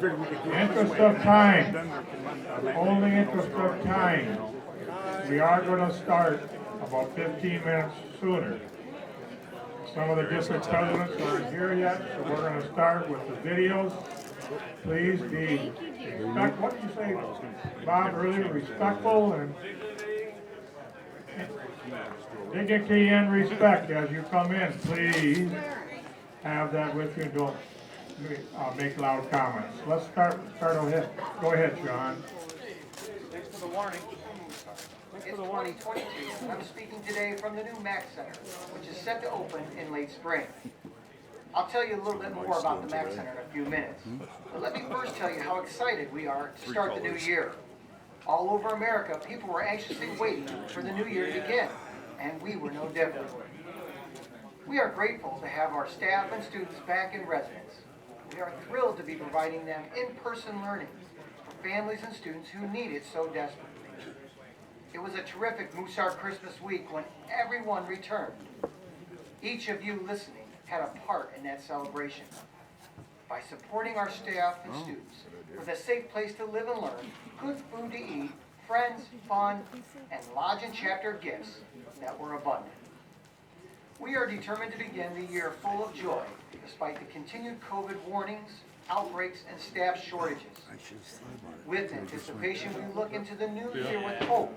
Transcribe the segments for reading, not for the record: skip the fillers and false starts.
Interest of time, only interest of time. We are going to start about 15 minutes sooner. Some of the district presidents aren't here yet, so we're going to start with the videos. Please be what did you say, Bob, earlier? Respectful and dignity and respect as you come in. Please have that with you. Don't make loud comments. Let's start ahead. Go ahead, John. Thanks for the warning. It's 2022, and I'm speaking today from the new Mac Center, which is set to open in late spring. I'll tell you a little bit more about the Mac Center in a few minutes, but let me first tell you how excited we are to start the new year. All over America, people were anxiously waiting for the new year to begin, and we were no different. We are grateful to have our staff and students back in residence. We are thrilled to be providing them in-person learning for families and students who need it so desperately. It was a terrific Mooseheart Christmas week when everyone returned. Each of you listening had a part in that celebration. By supporting our staff and students with a safe place to live and learn, good food to eat, friends, fun, and lodge and chapter gifts that were abundant. We are determined to begin the year full of joy, despite the continued COVID warnings, outbreaks, and staff shortages. With anticipation, we look into the new year with hope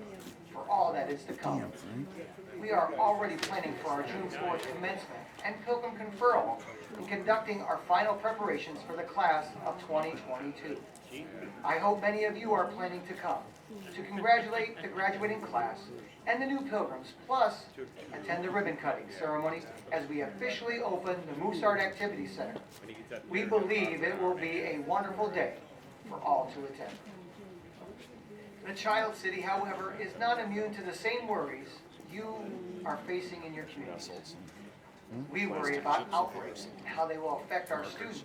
for all that is to come. We are already planning for our June 4th commencement and Pilgrim Conferral and conducting our final preparations for the class of 2022. I hope many of you are planning to come to congratulate the graduating class and the new Pilgrims, plus attend the ribbon cutting ceremony as we officially open the Mooseheart Activity Center. We believe it will be a wonderful day for all to attend. The Child City, however, is not immune to the same worries you are facing in your communities. We worry about outbreaks and how they will affect our students.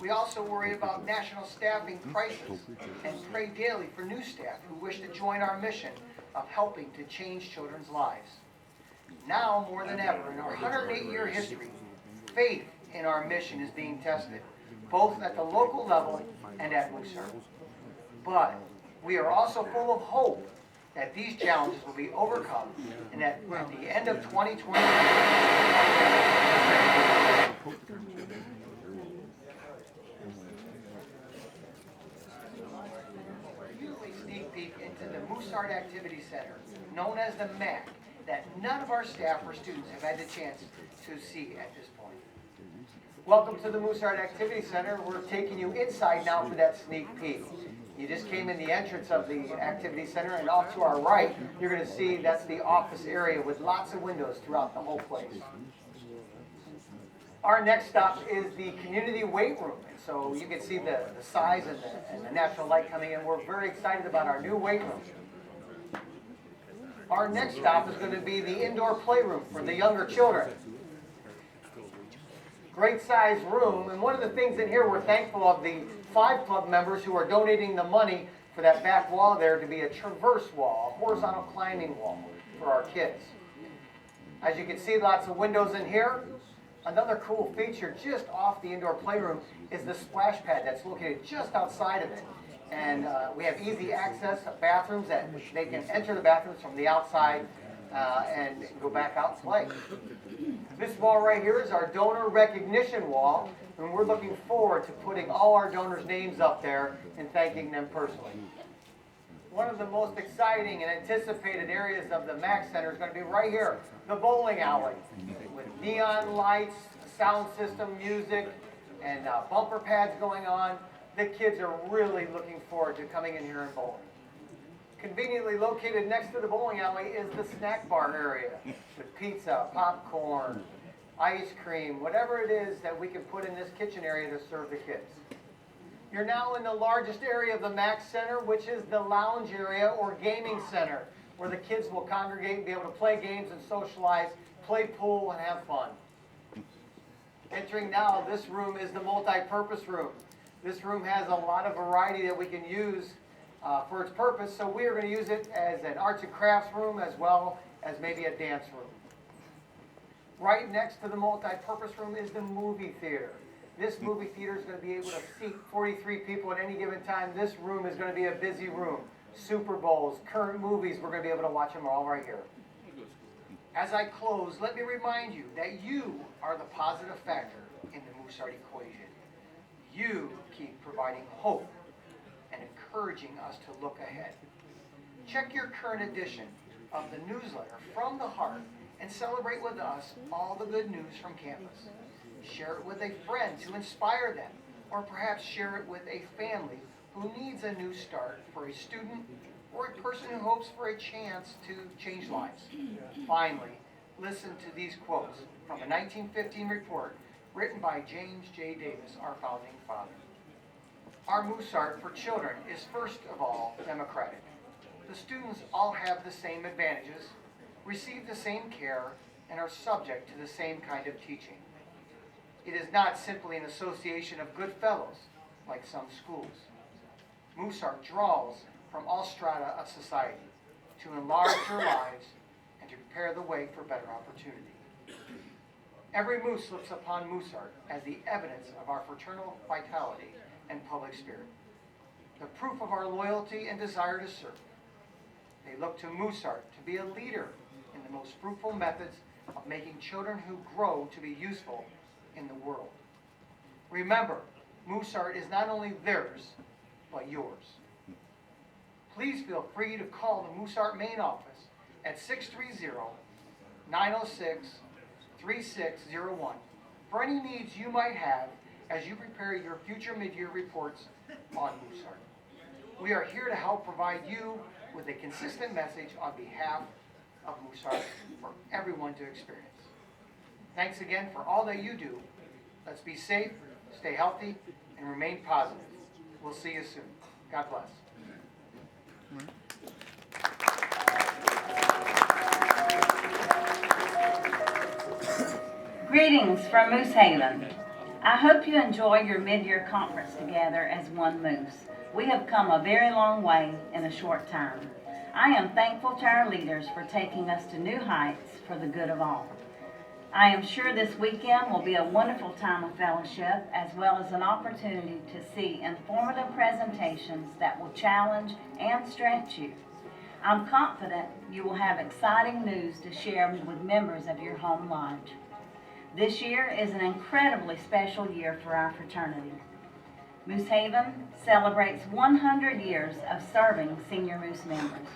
We also worry about national staffing crisis and pray daily for new staff who wish to join our mission of helping to change children's lives. Now more than ever in our 108-year history, faith in our mission is being tested, both at the local level and at Mooseheart. But we are also full of hope that these challenges will be overcome and that at the end of 2020, sneak peek into the Mooseheart Activity Center, known as the MAC, that none of our staff or students have had the chance to see at this point. Welcome to the Mooseheart Activity Center. We're taking you inside now for that sneak peek. You just came in the entrance of the Activity Center, and off to our right, you're going to see that's the office area with lots of windows throughout the whole place. Our next stop is the community weight room. And so you can see the size and the natural light coming in. We're very excited about our new weight room. Our next stop is going to be the indoor playroom for the younger children. Great size room, and one of the things in here, we're thankful of the 5 club members who are donating the money for that back wall there to be a traverse wall, a horizontal climbing wall for our kids. As you can see, lots of windows in here. Another cool feature just off the indoor playroom is the splash pad that's located just outside of it. And we have easy access bathrooms that they can enter the bathrooms from the outside and go back out and play. This wall right here is our donor recognition wall, and we're looking forward to putting all our donors' names up there and thanking them personally. One of the most exciting and anticipated areas of the MAC Center is going to be right here, the bowling alley, with neon lights, sound system, music, and bumper pads going on. The kids are really looking forward to coming in here and bowling. Conveniently located next to the bowling alley is the snack bar area with pizza, popcorn, ice cream, whatever it is that we can put in this kitchen area to serve the kids. You're now in the largest area of the MAC Center, which is the lounge area or gaming center, where the kids will congregate and be able to play games and socialize, play pool, and have fun. Entering now, this room is the multi-purpose room. This room has a lot of variety that we can use for its purpose, so we are going to use it as an arts and crafts room as well as maybe a dance room. Right next to the multi-purpose room is the movie theater. This movie theater is going to be able to seat 43 people at any given time. This room is going to be a busy room. Super Bowls, current movies, we're going to be able to watch them all right here. As I close, let me remind you that you are the positive factor in the Mooseheart equation. You keep providing hope and encouraging us to look ahead. Check your current edition of the newsletter From the Heart and celebrate with us all the good news from campus. Share it with a friend to inspire them, or perhaps share it with a family who needs a new start for a student or a person who hopes for a chance to change lives. Finally, listen to these quotes from a 1915 report written by James J. Davis, our founding father. Our Mooseheart for children is first of all democratic. The students all have the same advantages, receive the same care, and are subject to the same kind of teaching. It is not simply an association of good fellows, like some schools. Mooseheart draws from all strata of society to enlarge their lives and to prepare the way for better opportunity. Every moose looks upon Mooseheart as the evidence of our fraternal vitality and public spirit, the proof of our loyalty and desire to serve. They look to Mooseheart to be a leader in the most fruitful methods of making children who grow to be useful in the world. Remember, Mooseheart is not only theirs, but yours. Please feel free to call the Mooseheart main office at 630-906-3601 for any needs you might have as you prepare your future mid-year reports on Mooseheart. We are here to help provide you with a consistent message on behalf of Mooseheart for everyone to experience. Thanks again for all that you do. Let's be safe, stay healthy, and remain positive. We'll see you soon. God bless. Greetings from Moose Haven. I hope you enjoy your mid-year conference together as one Moose. We have come a very long way in a short time. I am thankful to our leaders for taking us to new heights for the good of all. I am sure this weekend will be a wonderful time of fellowship, as well as an opportunity to see informative presentations that will challenge and stretch you. I'm confident you will have exciting news to share with members of your home lodge. This year is an incredibly special year for our fraternity. Moose Haven celebrates 100 years of serving senior Moose members.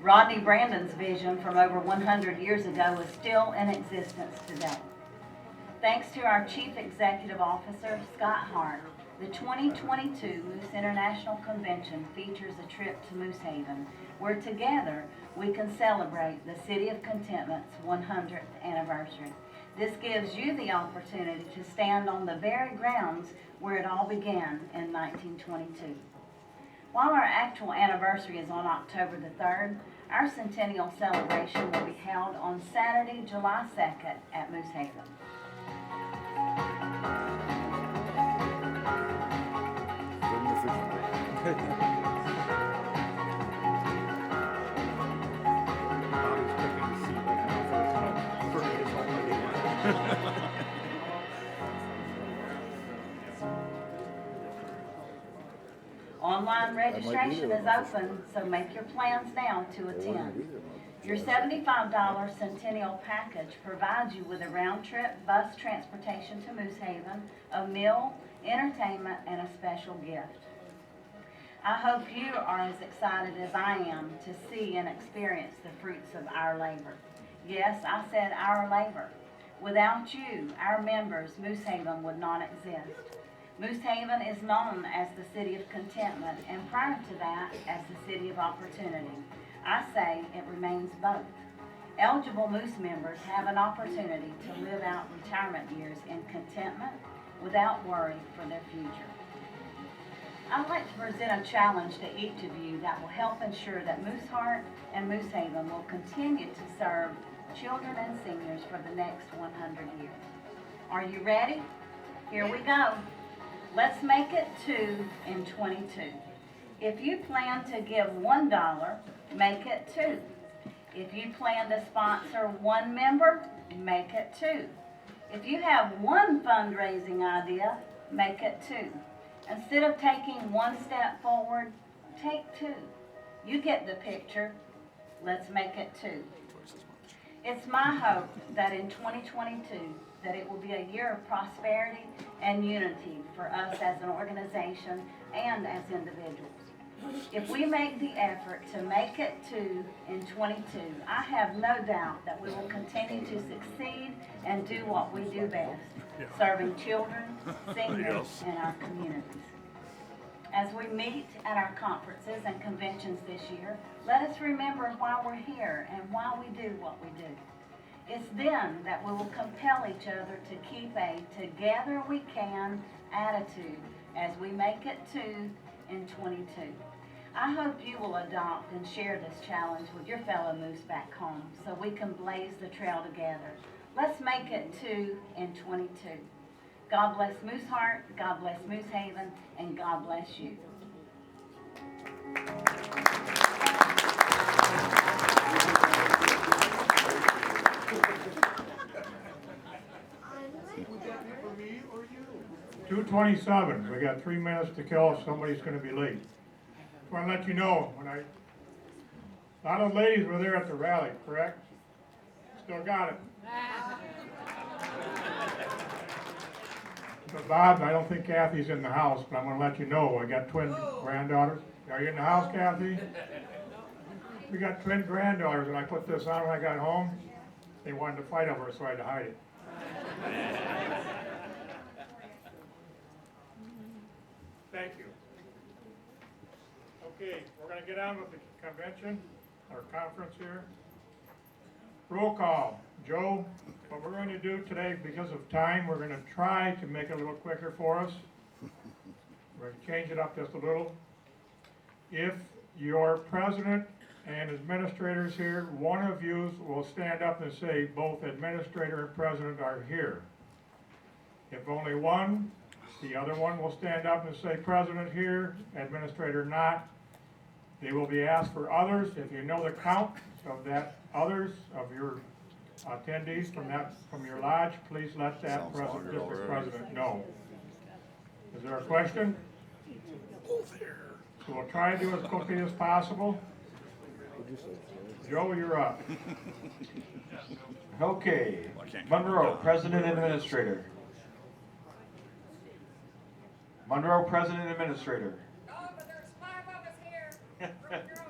Rodney Brandon's vision from over 100 years ago is still in existence today. Thanks to our Chief Executive Officer, Scott Hart, the 2022 Moose International Convention features a trip to Moose Haven, where together we can celebrate the City of Contentment's 100th anniversary. This gives you the opportunity to stand on the very grounds where it all began in 1922. While our actual anniversary is on October the 3rd, our centennial celebration will be held on Saturday, July 2nd at Moose Haven. Online registration is open, so make your plans now to attend. Your $75 Centennial Package provides you with a round-trip bus transportation to Moose Haven, a meal, entertainment, and a special gift. I hope you are as excited as I am to see and experience the fruits of our labor. Yes, I said our labor. Without you, our members, Moose Haven would not exist. Moose Haven is known as the City of Contentment, and prior to that, as the City of Opportunity. I say it remains both. Eligible Moose members have an opportunity to live out retirement years in contentment without worry for their future. I'd like to present a challenge to each of you that will help ensure that Mooseheart and Moose Haven will continue to serve children and seniors for the next 100 years. Are you ready? Here we go. Let's make it 2 in 22. If you plan to give $1, make it 2. If you plan to sponsor 1 member, make it 2. If you have 1 fundraising idea, make it 2. Instead of taking 1 step forward, take 2. You get the picture. Let's make it 2. It's my hope that in 2022, that it will be a year of prosperity and unity for us as an organization and as individuals. If we make the effort to make it 2 in 22, I have no doubt that we will continue to succeed and do what we do best, serving children, seniors, and our communities. As we meet at our conferences and conventions this year, let us remember why we're here and why we do what we do. It's then that we will compel each other to keep a together we can attitude as we make it 2 in 22. I hope you will adopt and share this challenge with your fellow Moose back home so we can blaze the trail together. Let's make it 2 in 22. God bless Mooseheart, God bless Moose Haven, and God bless you. Would that be for me or you? 2:27, we got 3 minutes to kill if somebody's gonna be late. I wanna let you know, a lot of ladies were there at the rally, correct? Still got it. But Bob, I don't think Kathy's in the house, but I'm gonna let you know, I got twin granddaughters. Are you in the house, Kathy? We got twin granddaughters, and I put this on when I got home. They wanted to fight over it, so I had to hide it. Thank you. Okay, we're gonna get on with the convention, our conference here. Roll call. Joe, what we're going to do today, because of time, we're gonna try to make it a little quicker for us. We're gonna change it up just a little. If your president and administrators here, one of you will stand up and say both administrator and president are here. If only one, the other one will stand up and say president here, administrator not. They will be asked for others. If you know the count of that others, of your attendees from your lodge, please let that district president know. Is there a question? So we'll try to do as quickly as possible. Joe, you're up. Okay, Monroe, President Administrator. Monroe, President Administrator. Oh, but there's 5 of us here. Bring your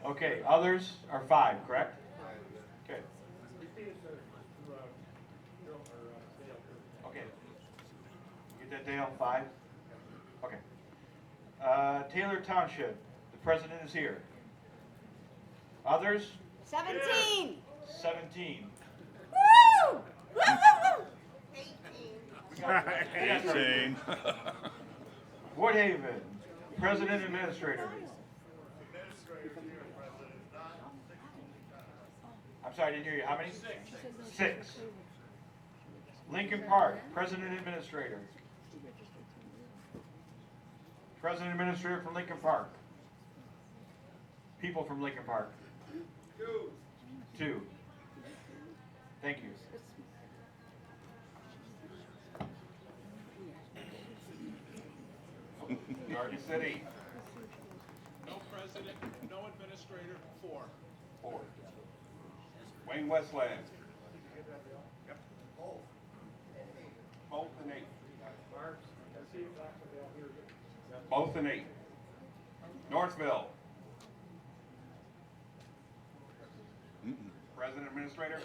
own. Okay, others are 5, correct? Okay. Okay. Get that, Dale, 5? Okay. Taylor Township, the president is here. Others? 17. 17. Woo! Woo, woo, woo. 18. Woodhaven, President Administrator. I'm sorry, I didn't hear you. How many? 6. Lincoln Park, President Administrator. President Administrator from Lincoln Park. People from Lincoln Park. 2. Thank you. Garden City. No president, no administrator, 4. 4. Wayne Westland. Both and 8. Both and 8. Northville. President Administrator.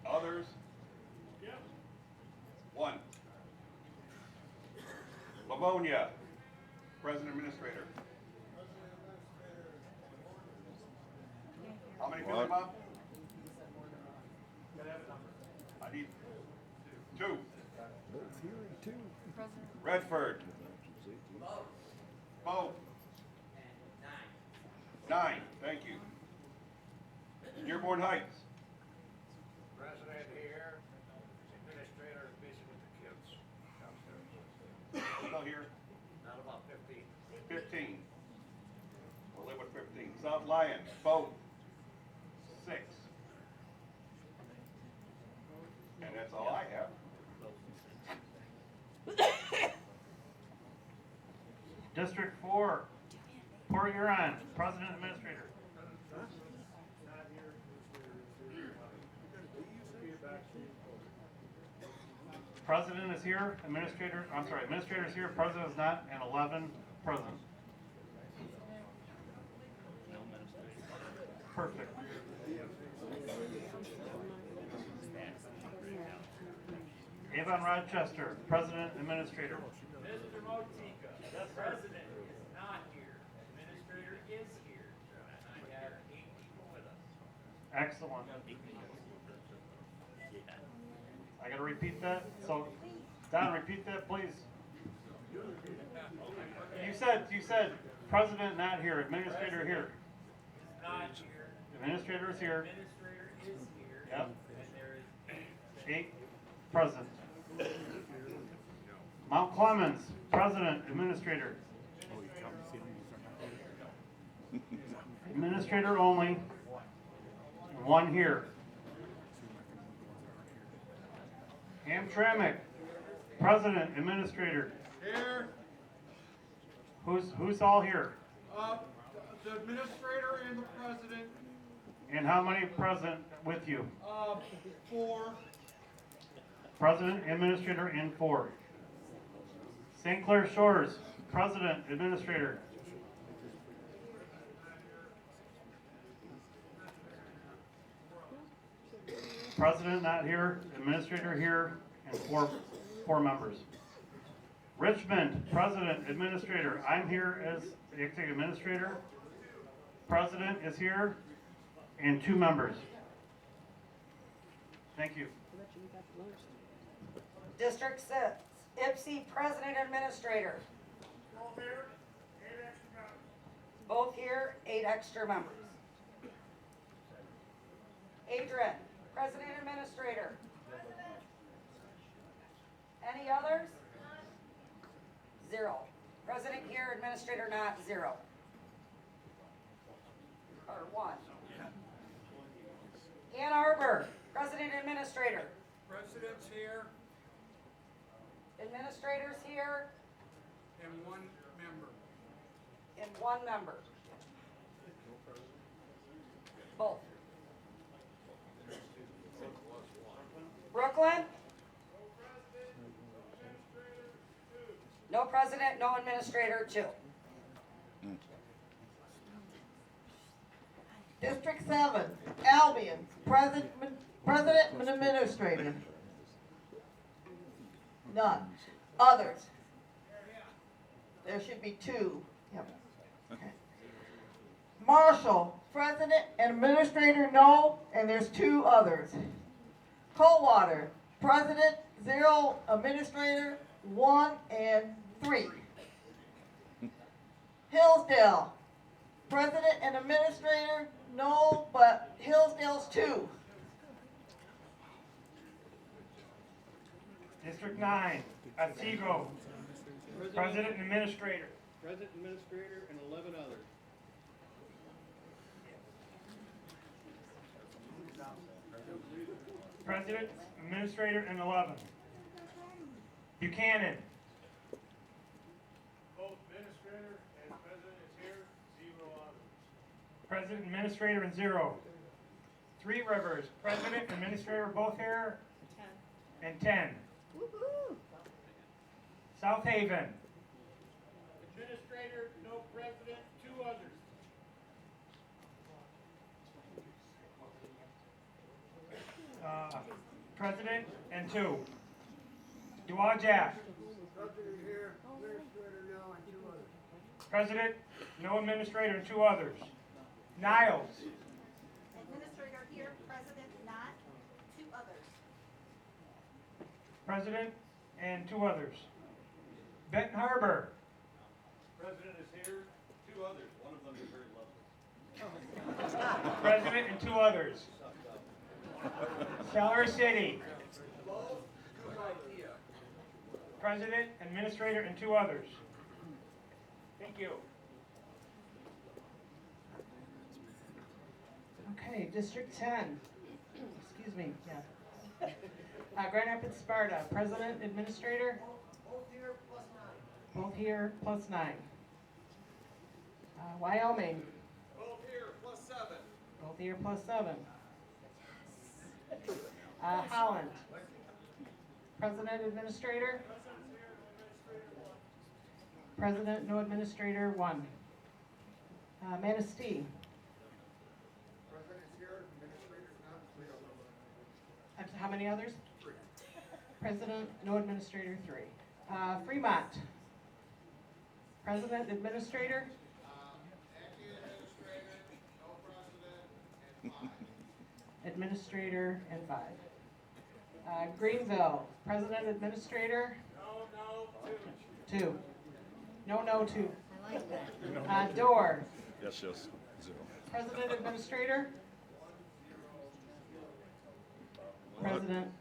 Others. 1. Livonia. President Administrator. How many people, Bob? I need 2. Redford. Both. 9. Thank you. Dearborn Heights. President here, administrator is busy with the kids downstairs. Still here. Not about 15. 15. We'll live with 15. South Lyon. Both. 6. And that's all I have. District 4, Port Huron, President Administrator. President is here, Administrator is here, President is not, and 11 present. Perfect. Avon Rochester, President Administrator. Mr. Motika, the president is not here. Administrator is here. And I have 8 people with us. Excellent. I gotta repeat that, so, Don, repeat that, please. You said, President not here, Administrator here. Not here. Administrator is here. Administrator is here. Yep. And there is 8 present. Mount Clemens, President, Administrator. Administrator only, 1 here. Hamtramck, President, Administrator. Here, Who's all here? the administrator and the president, And how many present with you? 4. President, Administrator, and 4. St. Clair Shores, President, Administrator. President not here, Administrator here, and four members. Richmond, President, Administrator. I'm here as the Executive Administrator. President is here, and 2 members. Thank you. District 6, Ipsy President Administrator. Both here, 8 extra members. Adrian, President Administrator. Any others? 0. President here, Administrator not, 0. Or 1. Ann Arbor, President Administrator. President's here Administrators here, and 1 member. and 1 member. Both. Brooklyn? No president, no administrator, 2. District 7, Albion, President and Administrator. None. Others? There should be 2. Yep. Okay. Marshall, President and Administrator, no, and there's 2 others. Coldwater, President, 0, Administrator, 1 and 3. Hillsdale, President and Administrator, no, but Hillsdale's 2. District 9, Otsego, President and Administrator. President Administrator and 11 others. President, Administrator, and 11. Buchanan, Both administrator and president is here, 0 others. President, Administrator, and 0. Three Rivers, President, and Administrator both here, 10. and 10. South Haven, Administrator, no president, 2 others. President, and 2. Dowagiac, President here, administrator no, and 2 others. President, no administrator, and 2 others. Niles, Administrator here, president not, 2 others. President, and 2 others. Benton Harbor, President is here, 2 others. One of them is very lovely. President, and 2 others. Cellar City, President, Administrator, and 2 others. Thank you. Okay, District 10. Excuse me, yeah. Grand Rapids, Sparta, President, Administrator. Both here plus 9. Wyoming, Both here, +7. both here +7. Holland, President Administrator, President, no Administrator, 1. Manistee, President's here, administrator's not, 3 others. how many others? President, no Administrator, 3. Fremont, President, Administrator, Acting administrator, no president, and 5. Administrator, and 5. Greenville, President, Administrator, No, 2. 2. No, 2. Door, Yes, yes, 0. President, Administrator, President,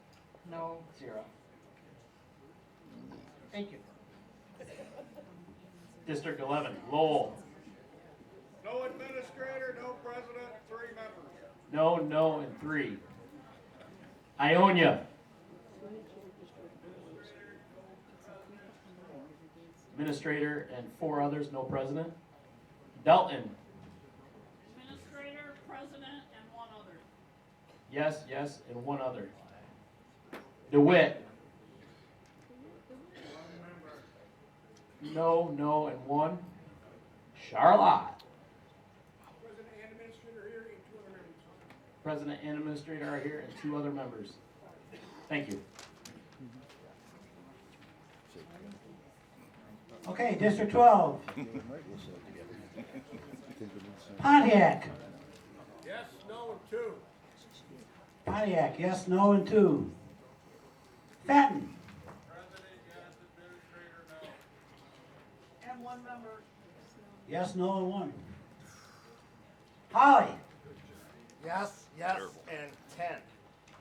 no, 0. Thank you. District 11, Lowell. No administrator, no president, 3 members. No, and 3. Ionia. Administrator and 4 others, no president. Dalton. Administrator, president, and 1 other. Yes, and 1 other. DeWitt. No, and 1. Charlotte. President and administrator here, and 2 other members. President and administrator are here and 2 other members. Thank you. Okay, District 12. Pontiac. Yes, no, and 2. Pontiac, yes, no, and 2. Fenton. President, yes, administrator, no. And 1 member. Yes, no, and 1. Holly. Yes, and 10.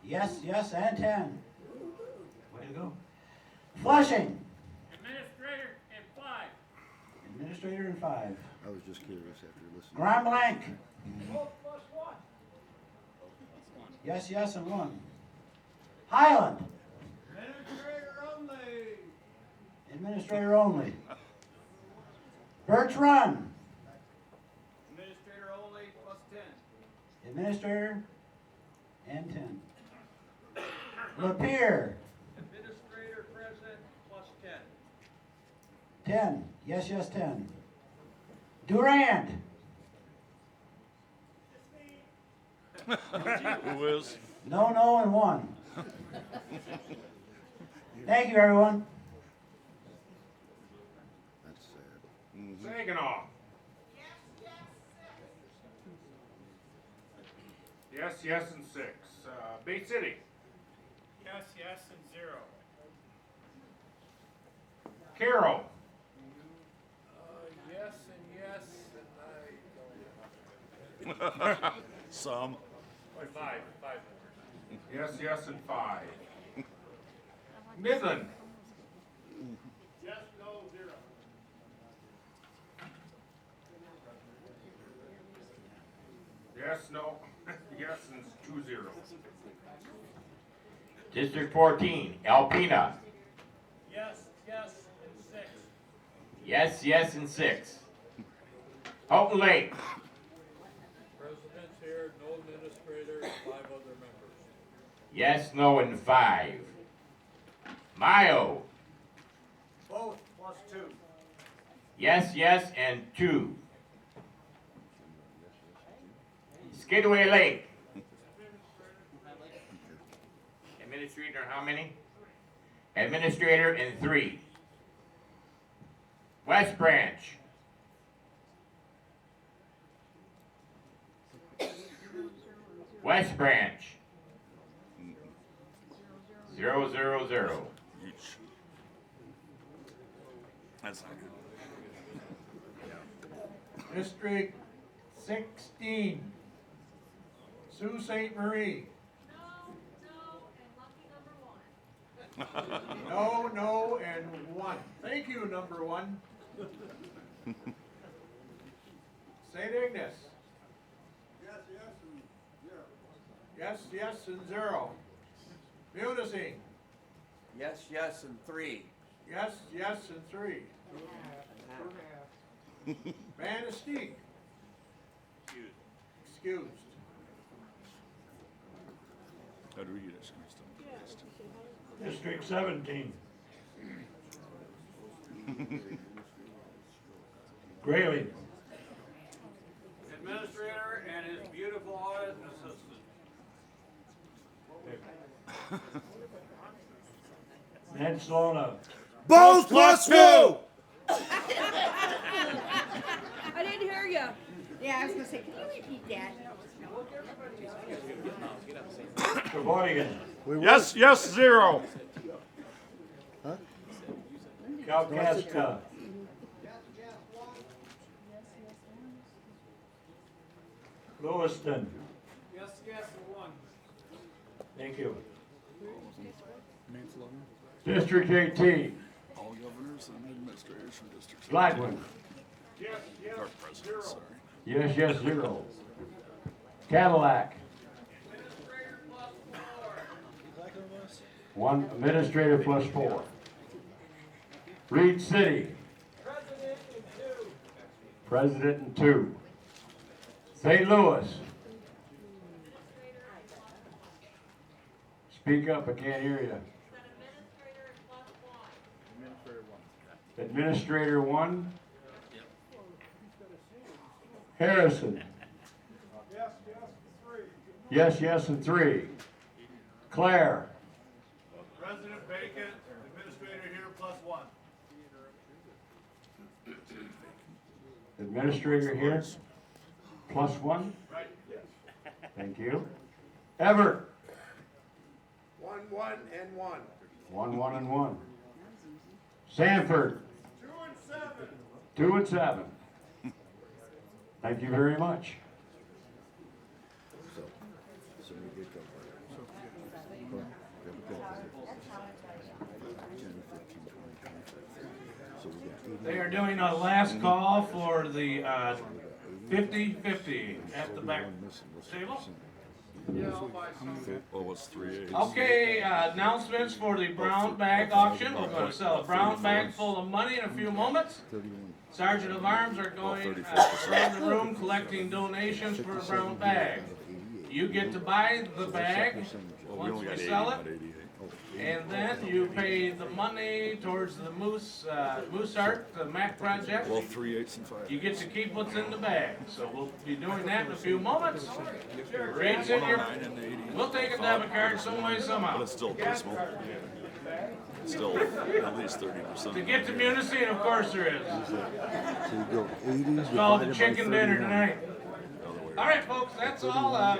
Yes, and 10. Way to go. Flushing. Administrator, and 5. Administrator and 5. I was just curious after listening. Grand Blanc. Both +1. Yes, and 1. Highland. Administrator only. Administrator only. Birch Run. Administrator only, +10. Administrator and 10. Lapeer. Administrator, president, +10. 10. Yes, 10. Durand. Who is? No, and 1. Thank you, everyone. That's sad. Saginaw. Yes, and 6. Bay City. Yes, and 0. Carroll. Yes, and I Some. 5. Yes, and 5. Midland. Yes, no, 0. Yes, no. Yes, and 2 0. District 14, Alpena. Yes, and 6. Yes, and 6. Houghton Lake. President's here, no administrator, 5 other members. Yes, no, and 5. Mayo. Both, +2. Yes, and 2. Skidway Lake. Administrator, how many? Administrator and 3. West Branch. West Branch. 0, 0, 0. Yeesh. That's not good. District 16. Sault Ste. Marie. No, and 1. Thank you, number 1. St. Ignace. Yes, and 0. Munising. Yes, and 3. Yes, and 3. Manistee. Excused. Rodriguez. District 17. Grayley. Administrator and his beautiful audit assistant. Ned Slona. Both plus two! I didn't hear you. Yeah, I was gonna say, can you repeat that? Sheboygan. Yes, yes, 0. Kalkaska. Lewiston. Yes, yes, 1. Thank you. District 18. All governors and administrators from districts. Gladwin. Yes, yes, Or presidents, 0. sorry. Yes, yes, 0. Cadillac. Administrator plus 4. 1 administrator plus 4. Reed City. President and 2. President and 2. St. Louis. Speak up, I can't hear you. Administrator 1. Harrison. Yes, yes, 3. Yes, yes, and 3. Claire. President Bacon, administrator here plus 1. Administrator here. Plus 1. Right. Thank you. Everett. 1, 1, and 1. 1, 1, and 1. Sanford. 2 and 7. 2 and 7. Thank you very much. So we get They are doing a last call for the 50-50 at the back table. Oh, it's 3 Okay, announcements for the brown bag auction. We're going to sell a brown bag full of money in a few moments. Sergeant of Arms are going around the room collecting donations for a brown bag. You get to buy the bag once we sell it, and then you pay the money towards the moose art, the MAC project. Well, 3 8s and 5. You get to keep what's in the bag. So we'll be doing that in a few moments. Rates in your. We'll take a debit card some way, somehow. But it's still pretty small. Still at least 30%. To get to Munising, of course there is. So you go 80s. It's called the chicken dinner tonight. All right, folks, that's all.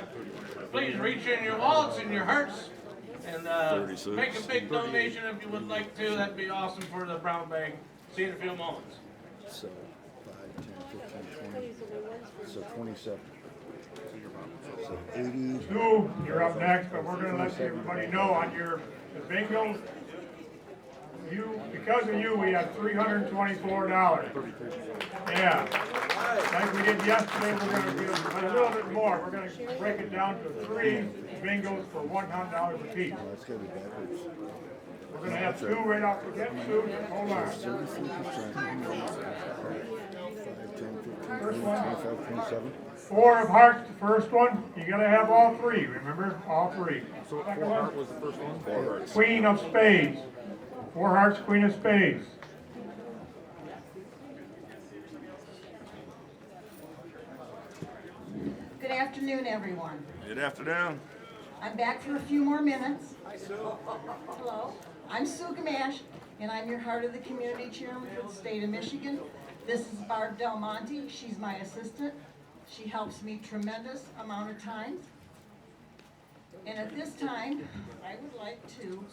Please reach in your wallets and your hearts and make a big donation if you would like to. That'd be awesome for the brown bag. See you in a few moments. So 5, 10, 15, 20. So 27. So 80. Stu, you're up next, but we're going to let everybody know on your bingo. Because of you, we have $324. Yeah. Like we did yesterday, we're going to give a little bit more. We're going to break it down to 3 bingos for $100 a piece. That's got to be backwards. We're going to have 2 right off the get. Stu, hold on. 4 of hearts, the first one. You got to have all 3. Remember, all 3. So 4 heart was the first one? 4 hearts. Queen of spades. 4 hearts, queen of spades. Good afternoon, everyone. Good afternoon. I'm back for a few more minutes. Hi, Sue. Hello. I'm Sue Gamash, and I'm your Heart of the Community Chairman for the state of Michigan. This is Barb Del Monte. She's my assistant. She helps me tremendous amount of times. And at this time, I would like to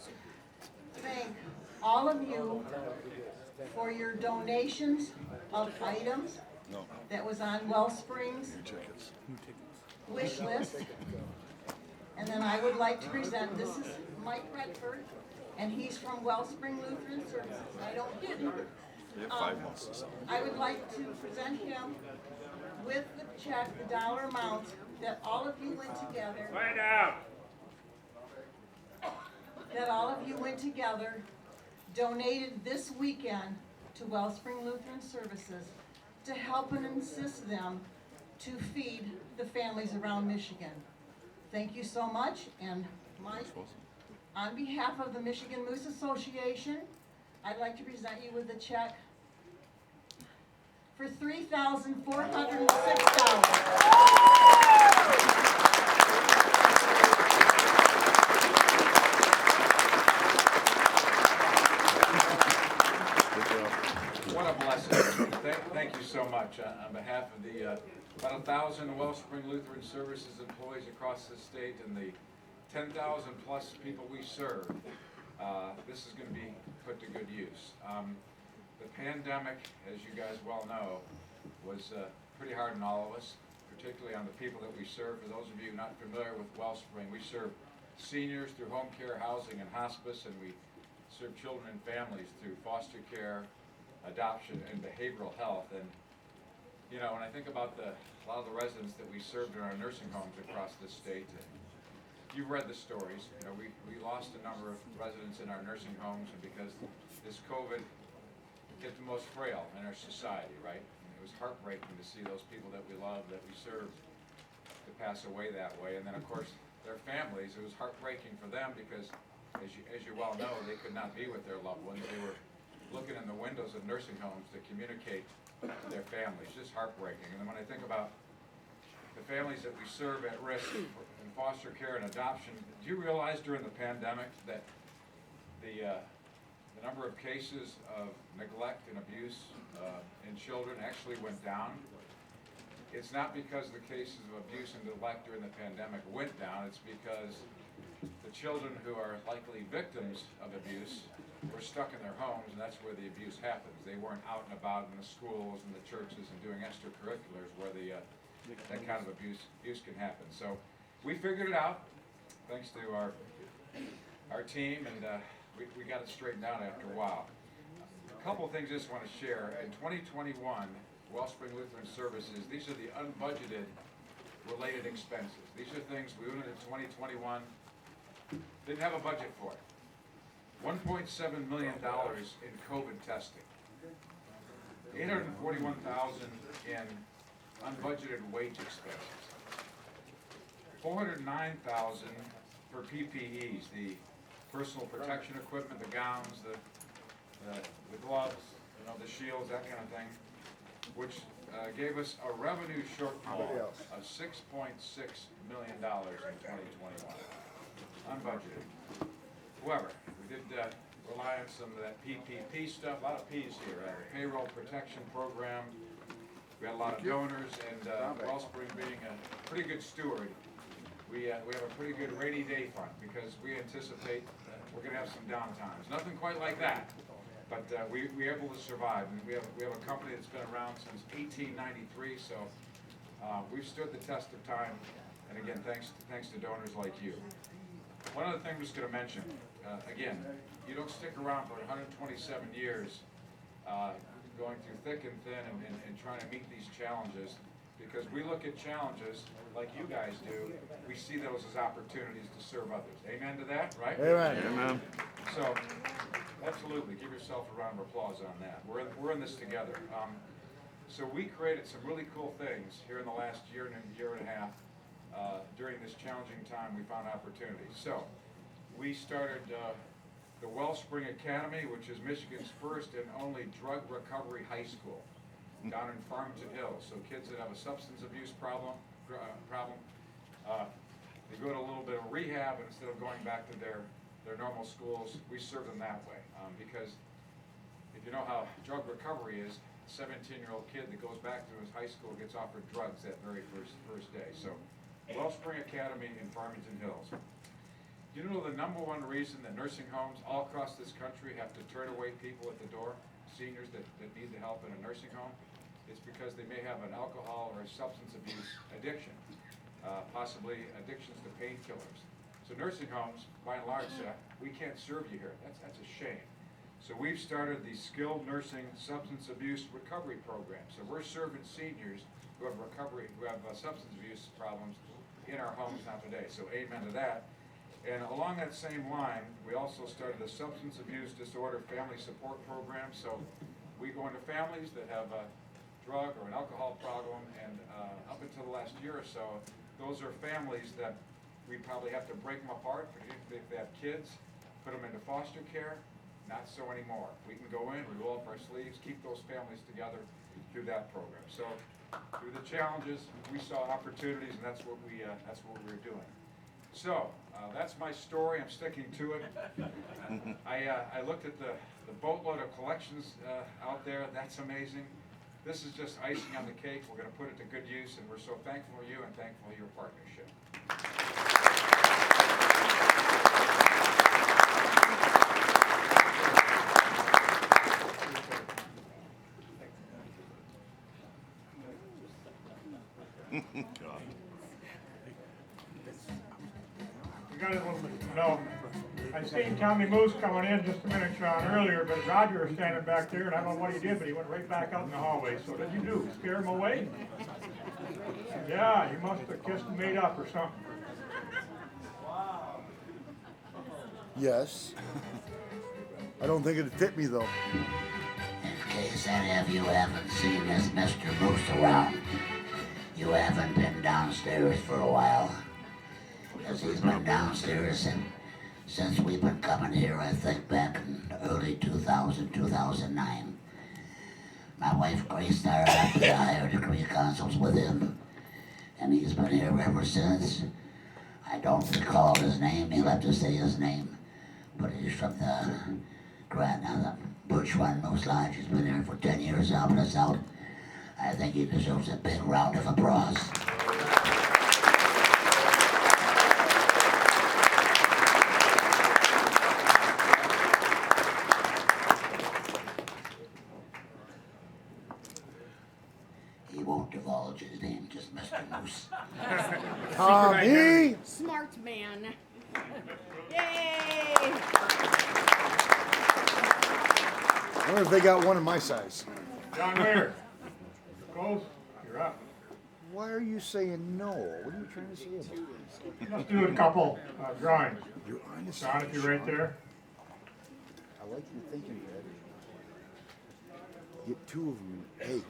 thank all of you for your donations of items that was on Wellspring's wish list. And then I would like to present, this is Mike Redford, and he's from Wellspring Lutheran Services. I don't get him. I would like to present him with the check, the dollar amount that all of you went together. Find out. That all of you went together, donated this weekend to Wellspring Lutheran Services to help and assist them to feed the families around Michigan. Thank you so much, and Mike, on behalf of the Michigan Moose Association, I'd like to present you with a check for $3,406. What a blessing. Thank you so much. On behalf of the about 1,000 Wellspring Lutheran Services employees across the state and the 10,000 plus people we serve, this is going to be put to good use. The pandemic, as you guys well know, was pretty hard on all of us, particularly on the people that we serve. For those of you not familiar with Wellspring, we serve seniors through home care, housing, and hospice, and we serve children and families through foster care, adoption, and behavioral health. And you know, when I think about a lot of the residents that we served in our nursing homes across this state, you've read the stories. You know, we lost a number of residents in our nursing homes, and because this COVID hit the most frail in our society, right? And it was heartbreaking to see those people that we love, that we served, to pass away that way. And then, of course, their families, it was heartbreaking for them because, as you well know, they could not be with their loved ones. They were looking in the windows of nursing homes to communicate to their families. Just heartbreaking. And then when I think about the families that we serve at risk in foster care and adoption, do you realize during the pandemic that the number of cases of neglect and abuse in children actually went down? It's not because the cases of abuse and neglect during the pandemic went down, it's because the children who are likely victims of abuse were stuck in their homes, and that's where the abuse happens. They weren't out and about in the schools and the churches and doing extracurriculars where that kind of abuse can happen. So we figured it out, thanks to our team, and we got it straightened out after a while. A couple of things I just want to share. In 2021, Wellspring Lutheran Services, these are the unbudgeted related expenses. These are things we went into 2021, didn't have a budget for it. $1.7 million in COVID testing, $841,000 in unbudgeted wage expenses, $409,000 for PPEs, the personal protection equipment, the gowns, the gloves, you know, the shields, that kind of thing, which gave us a revenue shortfall of $6.6 million in 2021, unbudgeted. However, we did rely on some of that PPP stuff, a lot of P's here, payroll protection program. We had a lot of donors, and Wellspring being a pretty good steward, we have a pretty good rainy day fund because we anticipate we're going to have some downtimes. Nothing quite like that, but we're able to survive. And we have a company that's been around since 1893, so we've stood the test of time. And again, thanks to donors like you. One other thing I'm just going to mention, again, you don't stick around for 127 years going through thick and thin and trying to meet these challenges, because we look at challenges like you guys do, we see those as opportunities to serve others. Amen to that, right? Amen. Amen. So, absolutely, give yourself a round of applause on that. We're in this together. So we created some really cool things here in the last year and a half. During this challenging time, we found opportunities. So, we started the Wellspring Academy, which is Michigan's first and only drug recovery high school down in Farmington Hills. So kids that have a substance abuse problem, they go to a little bit of rehab, and instead of going back to their normal schools, we serve them that way. Because if you know how drug recovery is, a 17-year-old kid that goes back to his high school gets offered drugs that very first day. So, Wellspring Academy in Farmington Hills. Do you know the #1 reason that nursing homes all across this country have to turn away people at the door, seniors that need the help in a nursing home? It's because they may have an alcohol or a substance abuse addiction, possibly addictions to painkillers. So nursing homes, by and large, we can't serve you here. That's a shame. So we've started the Skilled Nursing Substance Abuse Recovery Program. So we're serving seniors who have substance abuse problems in our homes now today. So amen to that. And along that same line, we also started a substance abuse disorder family support program. So we go into families that have drug or an alcohol problem, and up until the last year or so, those are families that we probably have to break them apart, particularly if they have kids, put them into foster care. Not so anymore. We can go in, we roll up our sleeves, keep those families together through that program. So through the challenges, we saw opportunities, and that's what we were doing. So that's my story. I'm sticking to it. I looked at the boatload of collections out there. That's amazing. This is just icing on the cake. We're going to put it to good use, and we're so thankful for you and thankful for your partnership. We got a little bit, no. I seen Tommy Moose coming in just a minute, Sean, earlier, but Roger was standing back there, and I don't know what he did, but he went right back out in the hallway. So what did you do? Scare him away? Yeah, you must have kissed and made up or something. Yes. I don't think it'd fit me, though. In case any of you haven't seen this Mr. Moose around, you haven't been downstairs for a while. Because he's been downstairs since we've been coming here, I think back in early 2000, 2009. My wife Grace started up the higher degree consults with him, and he's been here ever since. I don't recall his name, he'll have to say his name, but he's from the Birch Run Moose Lodge. He's been here for 10 years helping us out. I think he deserves a big round of applause. He won't divulge his name, just Mr. Moose. Tommy! Smart man. Yay! I wonder if they got one in my size. John Weir. Close. You're up. Why are you saying no? What are you trying to say about this? Let's do a couple drawings. You're honest. John, if you're right there. I like your thinking, Dad. Get two of them. Hey.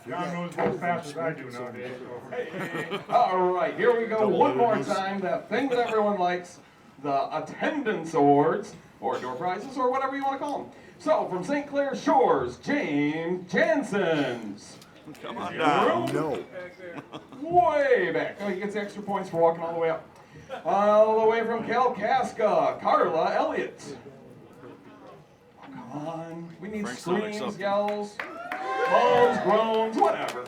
John knows as fast as I do nowadays. So. All right, here we go one more time. That thing that everyone likes, the attendance awards, or door prizes, or whatever you want to call them. So, from St. Clair Shores, James Jansen's. Come on down. No. Way back. Oh, he gets extra points for walking all the way up. All the way from Kalkaska, Carla Elliott. Come on. We need Frank's screams, yells, moans, groans, whatever.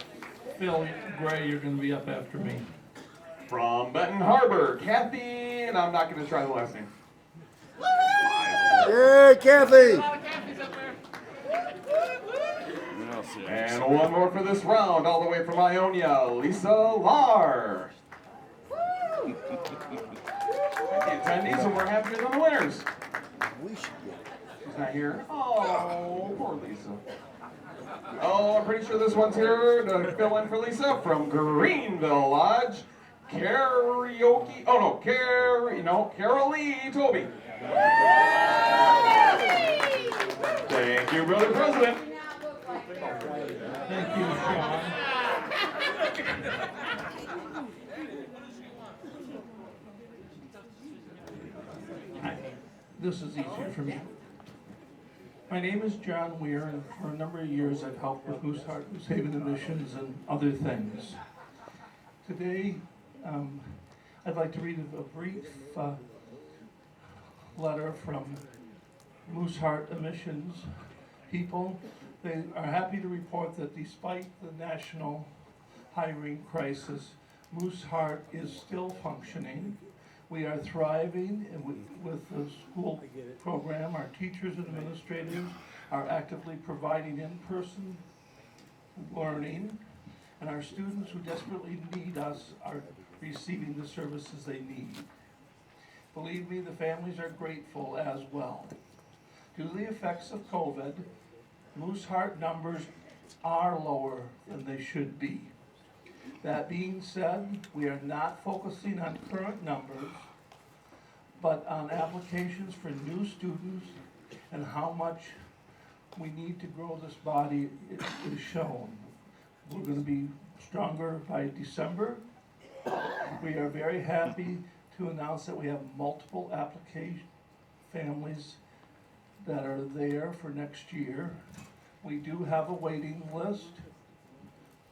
Phil Gray, you're going to be up after me. From Benton Harbor, Kathy, and I'm not going to try the last name. Hey, Kathy! And one more for this round, all the way from Ionia, Lisa Lar. The attendees, and we're happier than the winners. We should get it. She's not here. Oh, poor Lisa. Oh, I'm pretty sure this one's here to fill in for Lisa from Greenville Lodge. Karaoke. Oh no, Carol Lee Toby. Thank you, Brother President. Thank you, Sean. This is easier for me. My name is John Weir, and for a number of years I've helped with Moose Haven admissions and other things. Today, I'd like to read a brief letter from Moose Heart Admissions people. They are happy to report that despite the national hiring crisis, Moose Heart is still functioning. We are thriving and with the school program. Our teachers and administrators are actively providing in-person learning, and our students who desperately need us are receiving the services they need. Believe me, the families are grateful as well. Due to the effects of COVID, Moose Heart numbers are lower than they should be. That being said, we are not focusing on current numbers, but on applications for new students and how much we need to grow this body is shown. we're gonna be stronger by December. We are very happy to announce that we have multiple application families that are there for next year. We do have a waiting list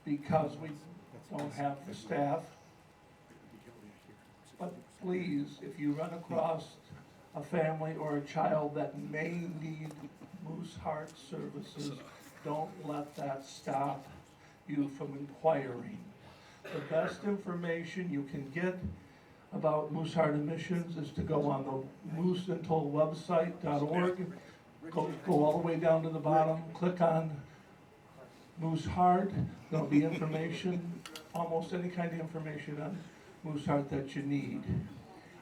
because we don't have the staff. But please, if you run across a family or a child that may need Moose Heart services, don't let that stop you from inquiring. The best information you can get about Moose Heart admissions is to go on the mooseandtollwebsite.org, go all the way down to the bottom, click on Moose Heart. There'll be information, almost any kind of information on Moose Heart that you need.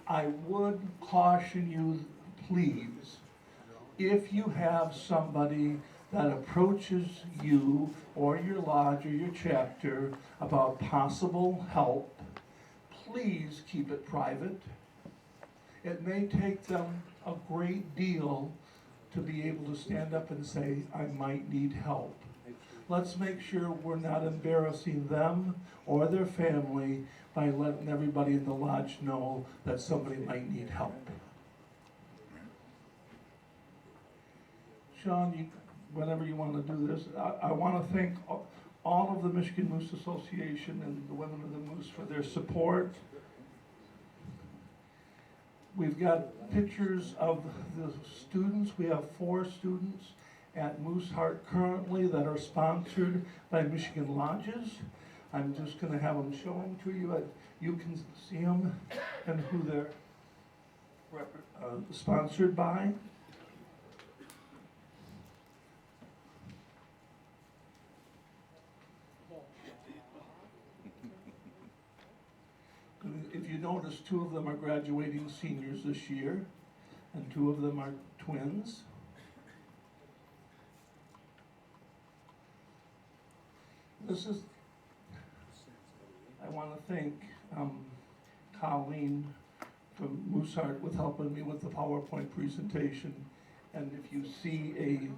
I would caution you, please, if you have somebody that approaches you or your lodge or your chapter about possible help, please keep it private. It may take them a great deal to be able to stand up and say, I might need help. Let's make sure we're not embarrassing them or their family by letting everybody in the lodge know that somebody might need help. Sean, whenever you want to do this, I want to thank all of the Michigan Moose Association and the Women of the Moose for their support. We've got pictures of the students. We have 4 students at Moose Heart currently that are sponsored by Michigan Lodges. I'm just going to have them show them to you. You can see them and who they're sponsored by. If you notice, 2 of them are graduating seniors this year, and 2 of them are twins. I want to thank Colleen from Moose Heart with helping me with the PowerPoint presentation. And if you see a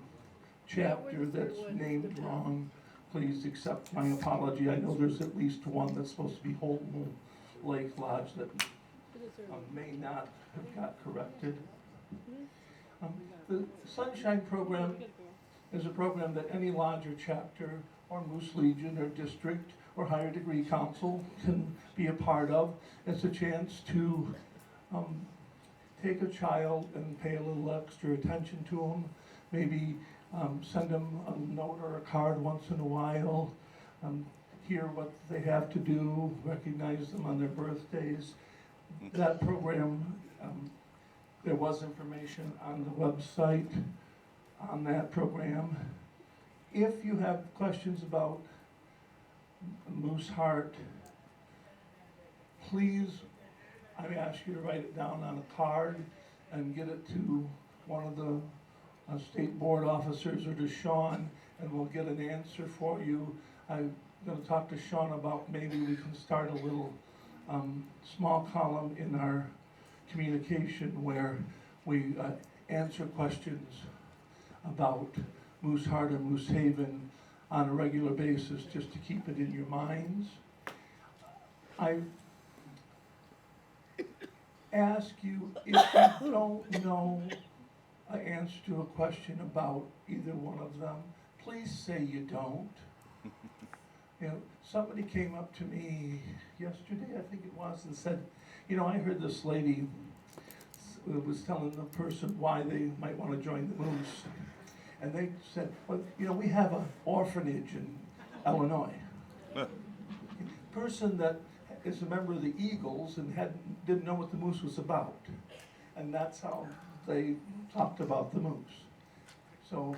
chapter that's named wrong, please accept my apology. I know there's at least one that's supposed to be Holton Lake Lodge that may not have got corrected. The Sunshine Program is a program that any lodge or chapter or Moose Legion or district or higher degree council can be a part of. It's a chance to take a child and pay a little extra attention to them, maybe send them a note or a card once in a while, hear what they have to do, recognize them on their birthdays. That program, there was information on the website on that program. If you have questions about Moose Heart, please, I ask you to write it down on a card and get it to one of the state board officers or to Sean, and we'll get an answer for you. I'm going to talk to Sean about maybe we can start a little small column in our communication where we answer questions about Moose Heart and Moose Haven on a regular basis, just to keep it in your minds. I ask you, if you don't know an answer to a question about either one of them, please say you don't. You know, somebody came up to me yesterday, I think it was, and said, you know, I heard this lady was telling the person why they might want to join the Moose. And they said, well, you know, we have an orphanage in Illinois. Person that is a member of the Eagles and didn't know what the Moose was about. And that's how they talked about the Moose. So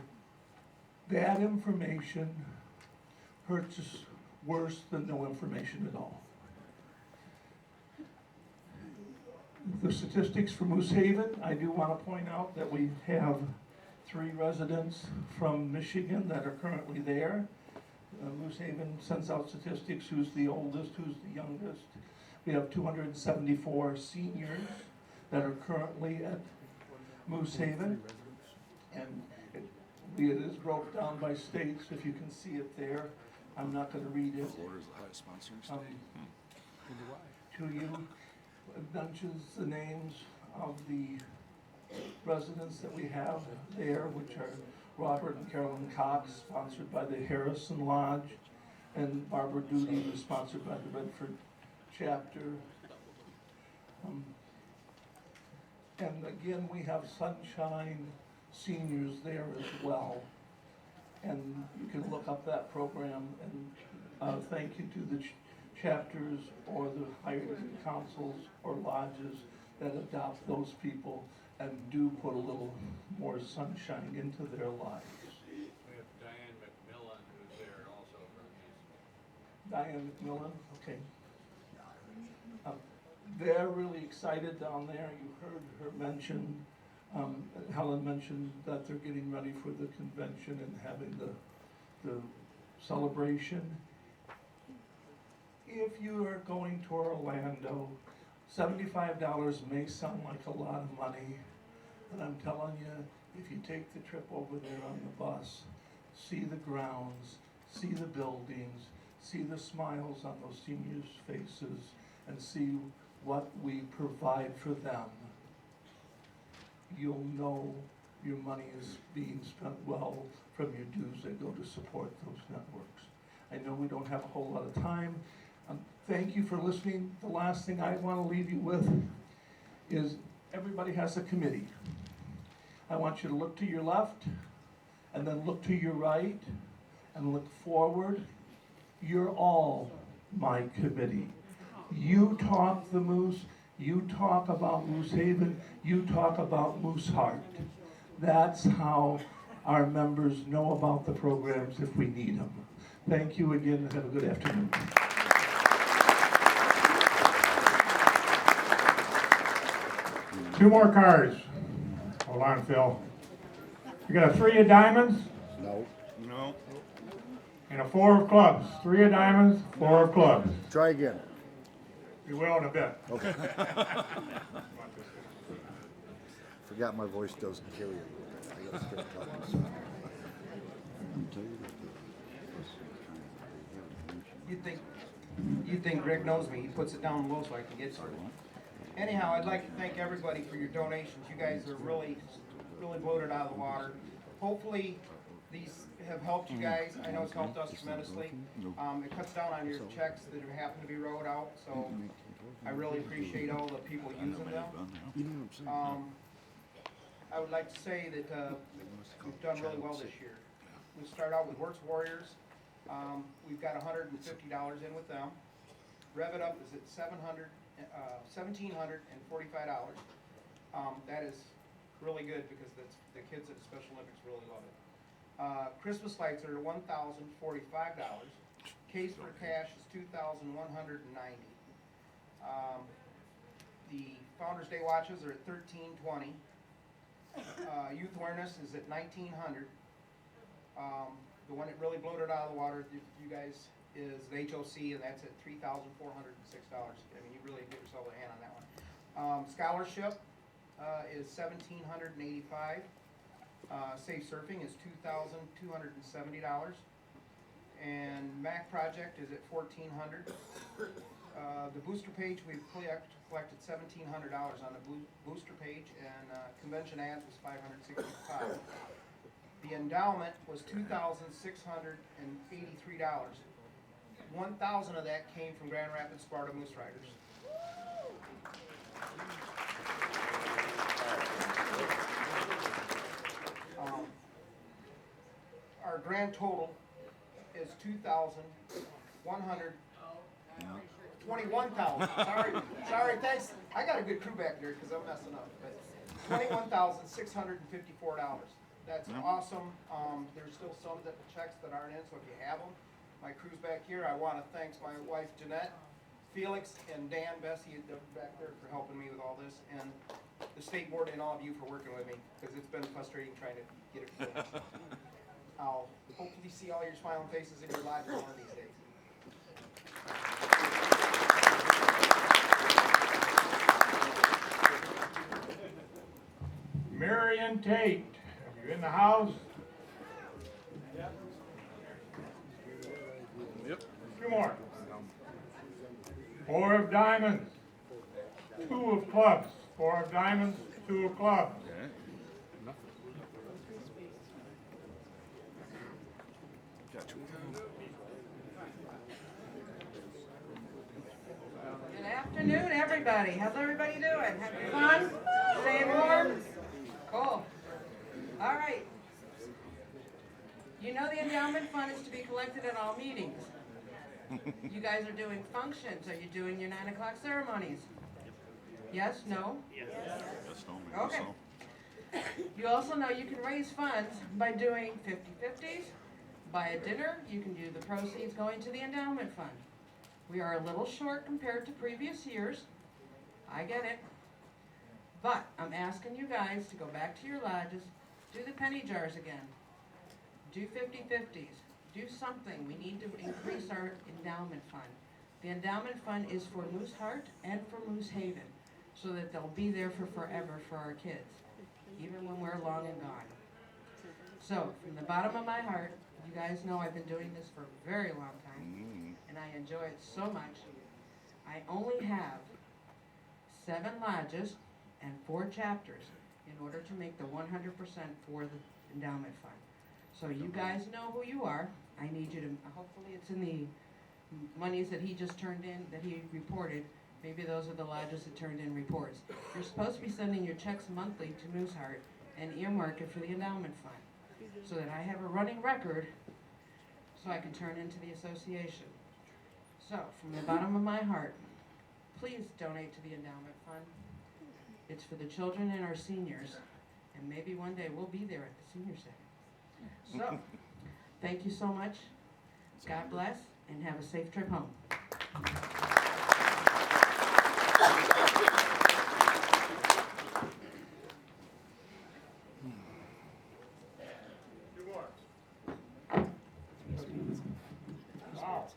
bad information hurts us worse than no information at all. The statistics for Moose Haven, I do want to point out that we have 3 residents from Michigan that are currently there. Moose Haven sends out statistics, who's the oldest, who's the youngest. We have 274 seniors that are currently at Moose Haven. And it is broke down by states, if you can see it there. I'm not gonna read it. Florida's the highest sponsoring state. To you. It mentions the names of the residents that we have there, which are Robert and Carolyn Cox, sponsored by the Harrison Lodge, and Barbara Duty, who's sponsored by the Redford chapter. And again, we have Sunshine Seniors there as well. And you can look up that program, and thank you to the chapters or the higher councils or lodges that adopt those people and do put a little more sunshine into their lives. We have Diane McMillan, who's there also from these. Diane McMillan, okay. They're really excited down there. You heard her mention, Helen mentioned that they're getting ready for the convention and having the celebration. If you are going to Orlando, $75 may sound like a lot of money, but I'm telling you, if you take the trip over there on the bus, see the grounds, see the buildings, see the smiles on those seniors' faces, and see what we provide for them, you'll know your money is being spent well from your dues that go to support those networks. I know we don't have a whole lot of time. Thank you for listening. The last thing I want to leave you with is everybody has a committee. I want you to look to your left and then look to your right and look forward. You're all my committee. You talk the Moose, you talk about Moose Haven, you talk about Moose Heart. That's how our members know about the programs if we need them. Thank you again and have a good afternoon. Two more cards. Hold on, Phil. You got a 3 of diamonds? No. No. And a 4 of clubs. 3 of diamonds, 4 of clubs. Try again. You will in a bit. Okay. Forgot my voice doesn't carry it. I gotta start talking. You'd think Greg knows me. He puts it down low so I can get to it. Anyhow, I'd like to thank everybody for your donations. You guys are really blown it out of the water. Hopefully, these have helped you guys. I know it's helped us tremendously. It cuts down on your checks that happen to be wrote out, so I really appreciate all the people using them. I would like to say that we've done really well this year. We start out with Works Warriors. We've got $150 in with them. Rev It Up is at $1,745. That is really good because the kids at the Special Olympics really love it. Christmas lights are $1,045. Case for cash is $2,190. The Founders Day watches are at $1,320. Youth awareness is at $1,900. The one that really blew it out of the water, you guys, is the HOC, and that's at $3,406. I mean, you really get yourself a hand on that one. Scholarship is $1,785. Safe Surfing is $2,270. And Mac Project is at $1,400. The booster page, we've collected $1,700 on the booster page, and convention ads was $565. The endowment was $2,683. $1,000 of that came from Grand Rapids Sparta Moose Riders. Our grand total is $21,000. Sorry, thanks. I got a good crew back there because I'm messing up. But $21,654. That's awesome. There's still some checks that aren't in, so if you have them, my crew's back here. I want to thank my wife Jeanette, Felix, and Dan Bessie back there for helping me with all this, and the state board and all of you for working with me because it's been frustrating trying to get it finished. I'll hopefully see all your smiling faces in your lives one of these days. Marion Tate, are you in the house? Yep. Two more. 4 of diamonds. 2 of clubs. 4 of diamonds, 2 of clubs. Okay. Got you. Good afternoon, everybody. How's everybody doing? Having fun? Staying warm? Cool. All right. You know the endowment fund is to be collected at all meetings. You guys are doing functions. Are you doing your 9 o'clock ceremonies? Yes? No? Yes, no, maybe Okay. so. You also know you can raise funds by doing 50-50s. Buy a dinner, you can do the proceeds going to the endowment fund. We are a little short compared to previous years. I get it. But I'm asking you guys to go back to your lodges, do the penny jars again. Do 50-50s. Do something. We need to increase our endowment fund. The endowment fund is for Moose Heart and for Moose Haven, so that they'll be there for forever for our kids, even when we're long and gone. So, from the bottom of my heart, you guys know I've been doing this for a very long time, and I enjoy it so much. I only have 7 lodges and 4 chapters in order to make the 100% for the endowment fund. So you guys know who you are. I need you to, hopefully it's in the monies that he just turned in, that he reported. Maybe those are the lodges that turned in reports. You're supposed to be sending your checks monthly to Moose Heart and earmark it for the endowment fund, so that I have a running record so I can turn into the association. So, from the bottom of my heart, please donate to the endowment fund. It's for the children and our seniors, and maybe one day we'll be there at the senior center. So, thank you so much. God bless, and have a safe trip home. Wow.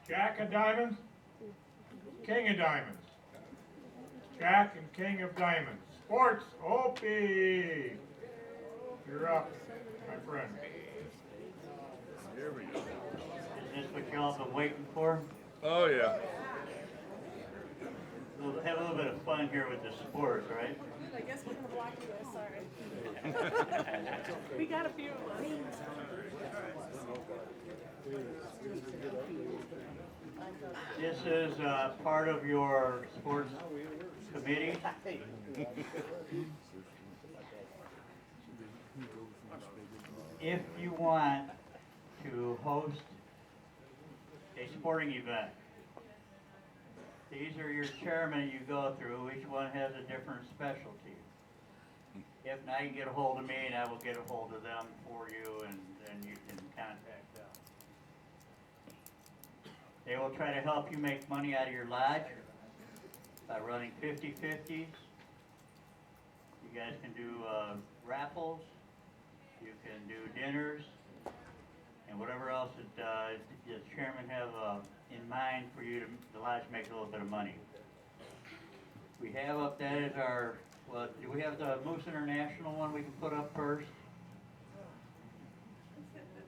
Jack of diamonds, king of diamonds. Jack and king of diamonds. Sports, Opie. You're up, my friend. Here we go. Is this what y'all been waiting for? Oh, yeah. We'll have a little bit of fun here with the sports, right? I guess we're gonna block you guys, sorry. We got a few of us. This is part of your sports committee. If you want to host a sporting event, these are your chairmen you go through. Each one has a different specialty. If not, you can get a hold of me and I will get a hold of them for you, and then you can contact them. They will try to help you make money out of your lodge by running 50-50s. You guys can do raffles. You can do dinners, and whatever else that the chairman have in mind for you to the lodge make a little bit of money. We have up that is our, well, do we have the Moose International one we can put up first?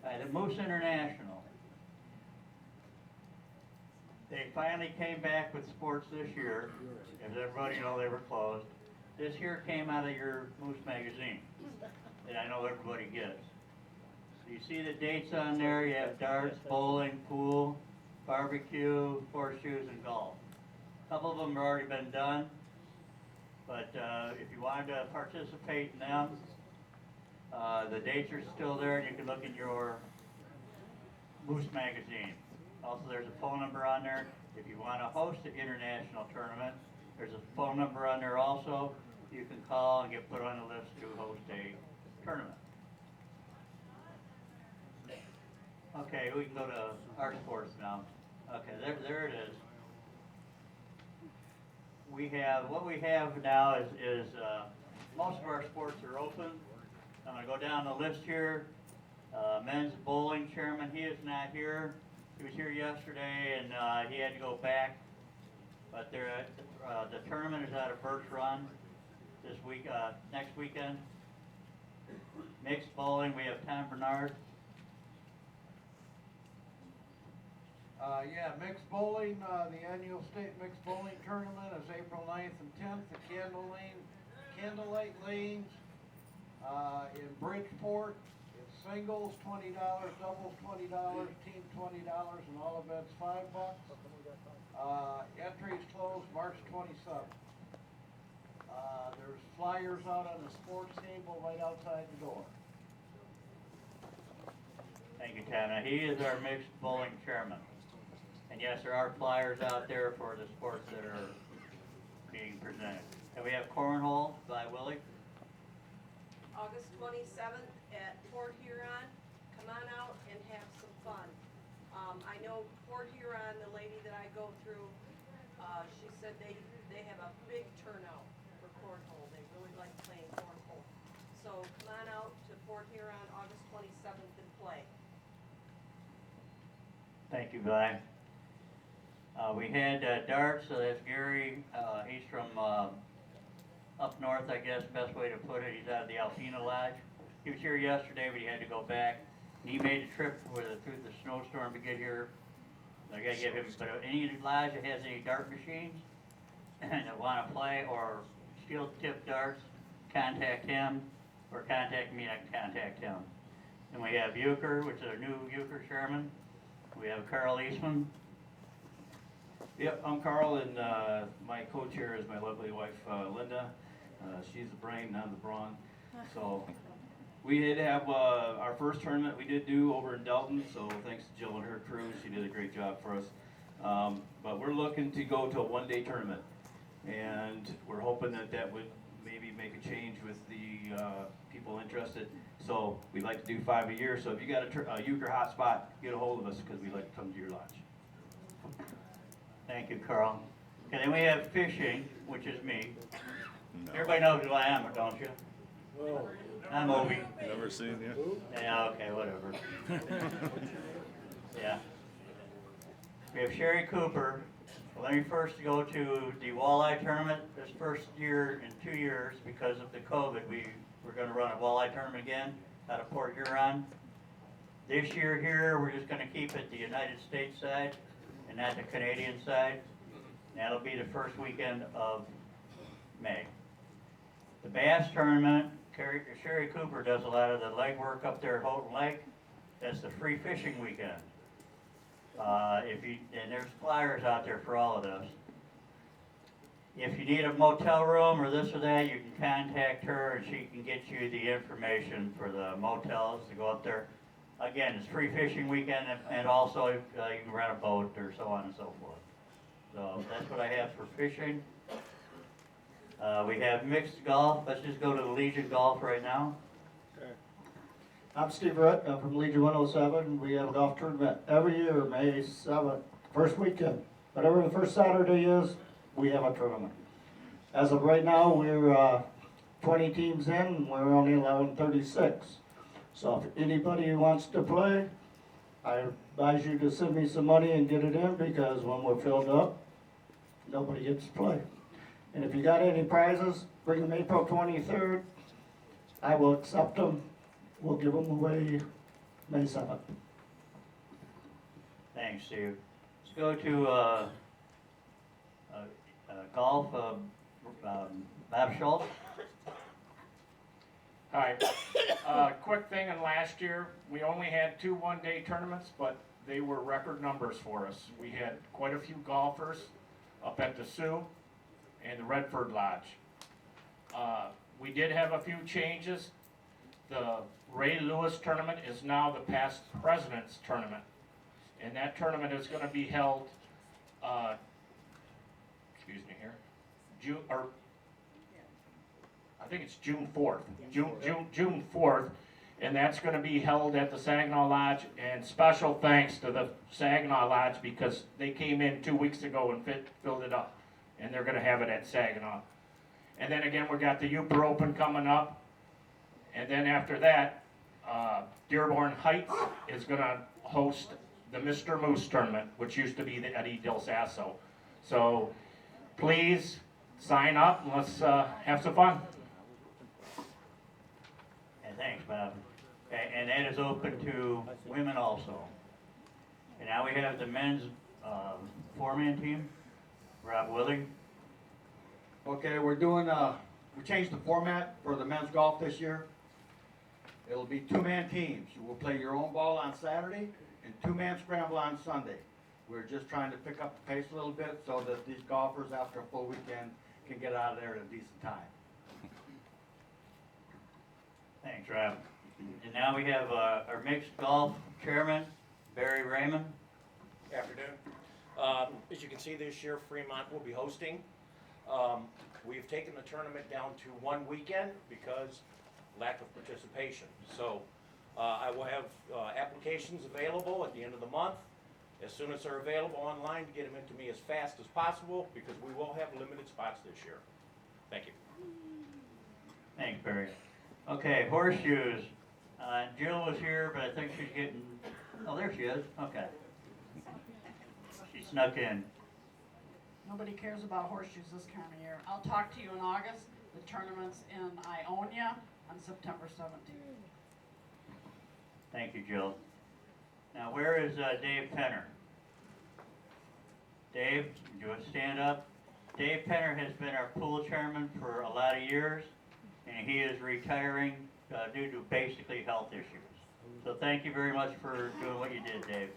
The Moose International. They finally came back with sports this year. As everybody knows, they were closed. This here came out of your Moose magazine that I know everybody gets. So you see the dates on there. You have darts, bowling, pool, barbecue, horseshoes, and golf. A couple of them have already been done, but if you wanted to participate in them, the dates are still there, and you can look in your Moose magazine. Also, there's a phone number on there. If you want to host an international tournament, there's a phone number on there also. You can call and get put on the list to host a tournament. Okay, we can go to our sports now. Okay, there it is. We have, what we have now is most of our sports are open. I'm going to go down the list here. Men's bowling chairman, he is not here. He was here yesterday and he had to go back. But the tournament is out of Birch Run this week, next weekend. Mixed bowling, we have Tom Bernard. Yeah, mixed bowling, the annual state mixed bowling tournament is April 9th and 10th at Candlelight Lanes, in Bridgeport. It's singles $20, doubles $20, team $20, and all events $5. Entries closed March 27th. There's flyers out on the sports table right outside the door. Thank you, Tom. Now, he is our mixed bowling chairman. And yes, there are flyers out there for the sports that are being presented. And we have cornhole by Willie. August 27th at Port Huron. Come on out and have some fun. I know Port Huron, the lady that I go through, she said they have a big turnout for cornhole. They really like playing cornhole. So come on out to Port Huron August 27th and play. Thank you, Vi. We had darts, so that's Gary. He's from up north, I guess, best way to put it. He's out of the Alpena Lodge. He was here yesterday, but he had to go back. He made a trip through the snowstorm to get here. I gotta give him, but any lodge that has any dart machines and that want to play or steel tip darts, contact him or contact me. I can contact him. And we have Euchre, which is our new Euchre chairman. We have Carl Eastman. Yep, I'm Carl, and my co-chair is my lovely wife, Linda. She's the brain, I'm the brawn. So we did have our first tournament we did do over in Delton, so thanks to Jill and her crew. She did a great job for us. But we're looking to go to a one-day tournament, and we're hoping that would maybe make a change with the people interested. So we'd like to do 5 a year, so if you got a Euchre hot spot, get a hold of us, because we'd like to come to your lodge. Thank you, Carl. Okay, then we have fishing, which is me. Everybody knows who I am, don't you? I'm Obi. Never seen you. Yeah, okay, whatever. Yeah. We have Sherry Cooper. Let me first go to the walleye tournament. This first year in 2 years, because of the COVID, we're going to run a walleye tournament again out of Port Huron. This year here, we're just going to keep it the United States side and not the Canadian side. That'll be the first weekend of May. The bass tournament, Sherry Cooper does a lot of the legwork up there at Houghton Lake. That's the free fishing weekend. And there's flyers out there for all of those. If you need a motel room or this or that, you can contact her and she can get you the information for the motels to go up there. Again, it's free fishing weekend, and also you can rent a boat or so on and so forth. So that's what I have for fishing. We have mixed golf. Let's just go to the Legion Golf right now. I'm Steve Rett. I'm from Legion 107. We have a golf tournament every year, May 7th, first weekend. Whatever the first Saturday is, we have a tournament. As of right now, we're 20 teams in, and we're only allowing 36. So if anybody who wants to play, I advise you to send me some money and get it in, because when we're filled up, nobody gets to play. And if you got any prizes, bring them April 23rd. I will accept them. We'll give them away May 7th. Thanks, Steve. Let's go to golf. Bob Schultz. Hi. Quick thing, in last year, we only had 2 one-day tournaments, but they were record numbers for us. We had quite a few golfers up at the Sioux and the Redford Lodge. We did have a few changes. The Ray Lewis tournament is now the past president's tournament. And that tournament is going to be held, excuse me here, I think it's June 4th. June 4th. And that's going to be held at the Saginaw Lodge. And special thanks to the Saginaw Lodge, because they came in 2 weeks ago and filled it up. And they're going to have it at Saginaw. And then again, we got the Uper Open coming up. And then after that, Dearborn Heights is going to host the Mr. Moose tournament, which used to be the Eddie Del Sasso. So please sign up and let's have some fun. And thanks, Bob. Okay, and that is open to women also. And now we have the men's four-man team. Rob Willing. Okay, we changed the format for the men's golf this year. It'll be two-man teams. You will play your own ball on Saturday and two-man scramble on Sunday. We're just trying to pick up the pace a little bit so that these golfers, after a full weekend, can get out of there at a decent time. Thanks, Rob. And now we have our mixed golf chairman, Barry Raymond. Afternoon. As you can see, this year Fremont will be hosting. We've taken the tournament down to one weekend because lack of participation. So I will have applications available at the end of the month. As soon as they're available online, to get them into me as fast as possible because we will have limited spots this year. Thank you. Thanks, Barry. Okay, horseshoes. Jill was here, but I think she's getting, oh, there she is. Okay. She snuck in. Nobody cares about horseshoes this time of year. I'll talk to you in August. The tournament's in Ionia on September 17th. Thank you, Jill. Now, where is Dave Penner? Dave, do you want to stand up? Dave Penner has been our pool chairman for a lot of years, and he is retiring due to basically health issues. So thank you very much for doing what you did, Dave.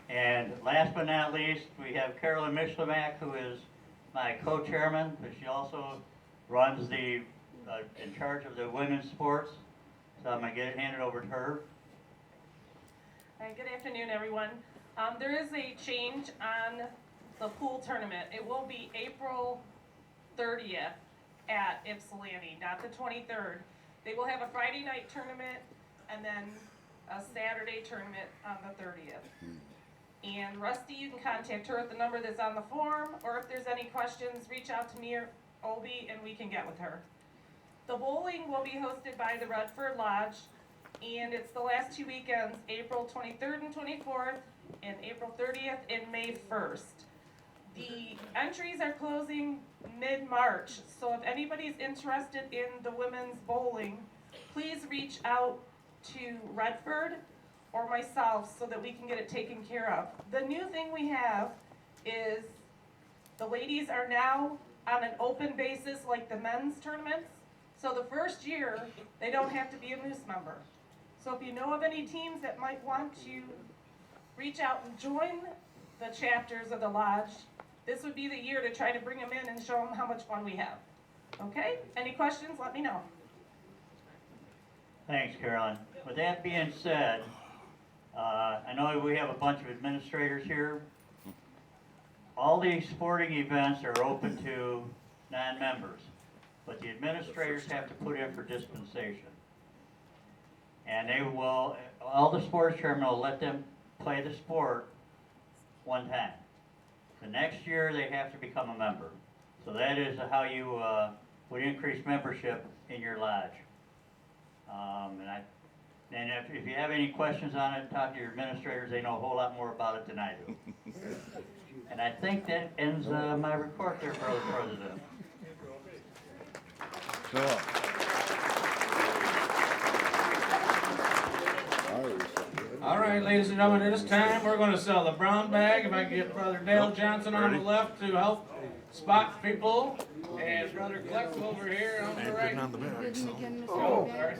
And last but not least, we have Carolyn Michlemack, who is my co-chairman, but she also runs the, in charge of the women's sports. So I'm going to hand it over to her. Hi, good afternoon, everyone. There is a change on the pool tournament. It will be April 30th at Ypsilanti, not the 23rd. They will have a Friday night tournament and then a Saturday tournament on the 30th. And Rusty, you can contact her at the number that's on the form, or if there's any questions, reach out to me or Obi and we can get with her. The bowling will be hosted by the Redford Lodge, and it's the last 2 weekends, April 23rd and 24th, and April 30th and May 1st. The entries are closing mid-March, so if anybody's interested in the women's bowling, please reach out to Redford or myself so that we can get it taken care of. The new thing we have is the ladies are now on an open basis like the men's tournaments. So the first year, they don't have to be a Moose member. So if you know of any teams that might want to reach out and join the chapters of the lodge, this would be the year to try to bring them in and show them how much fun we have. Okay? Any questions? Let me know. Thanks, Carolyn. With that being said, I know we have a bunch of administrators here. All these sporting events are open to non-members, but the administrators have to put in for dispensation. And they will, all the sports chairmen will let them play the sport one time. The next year they have to become a member. So that is how you would increase membership in your lodge. And if you have any questions on it, talk to your administrators. They know a whole lot more about it than I do. And I think that ends my report there, Brother President. All right, ladies and gentlemen, at this time we're going to sell the brown bag. If I can get Brother Dale Johnson on the left to help spot people, and Brother Kleck over here on the right. Oh, sorry.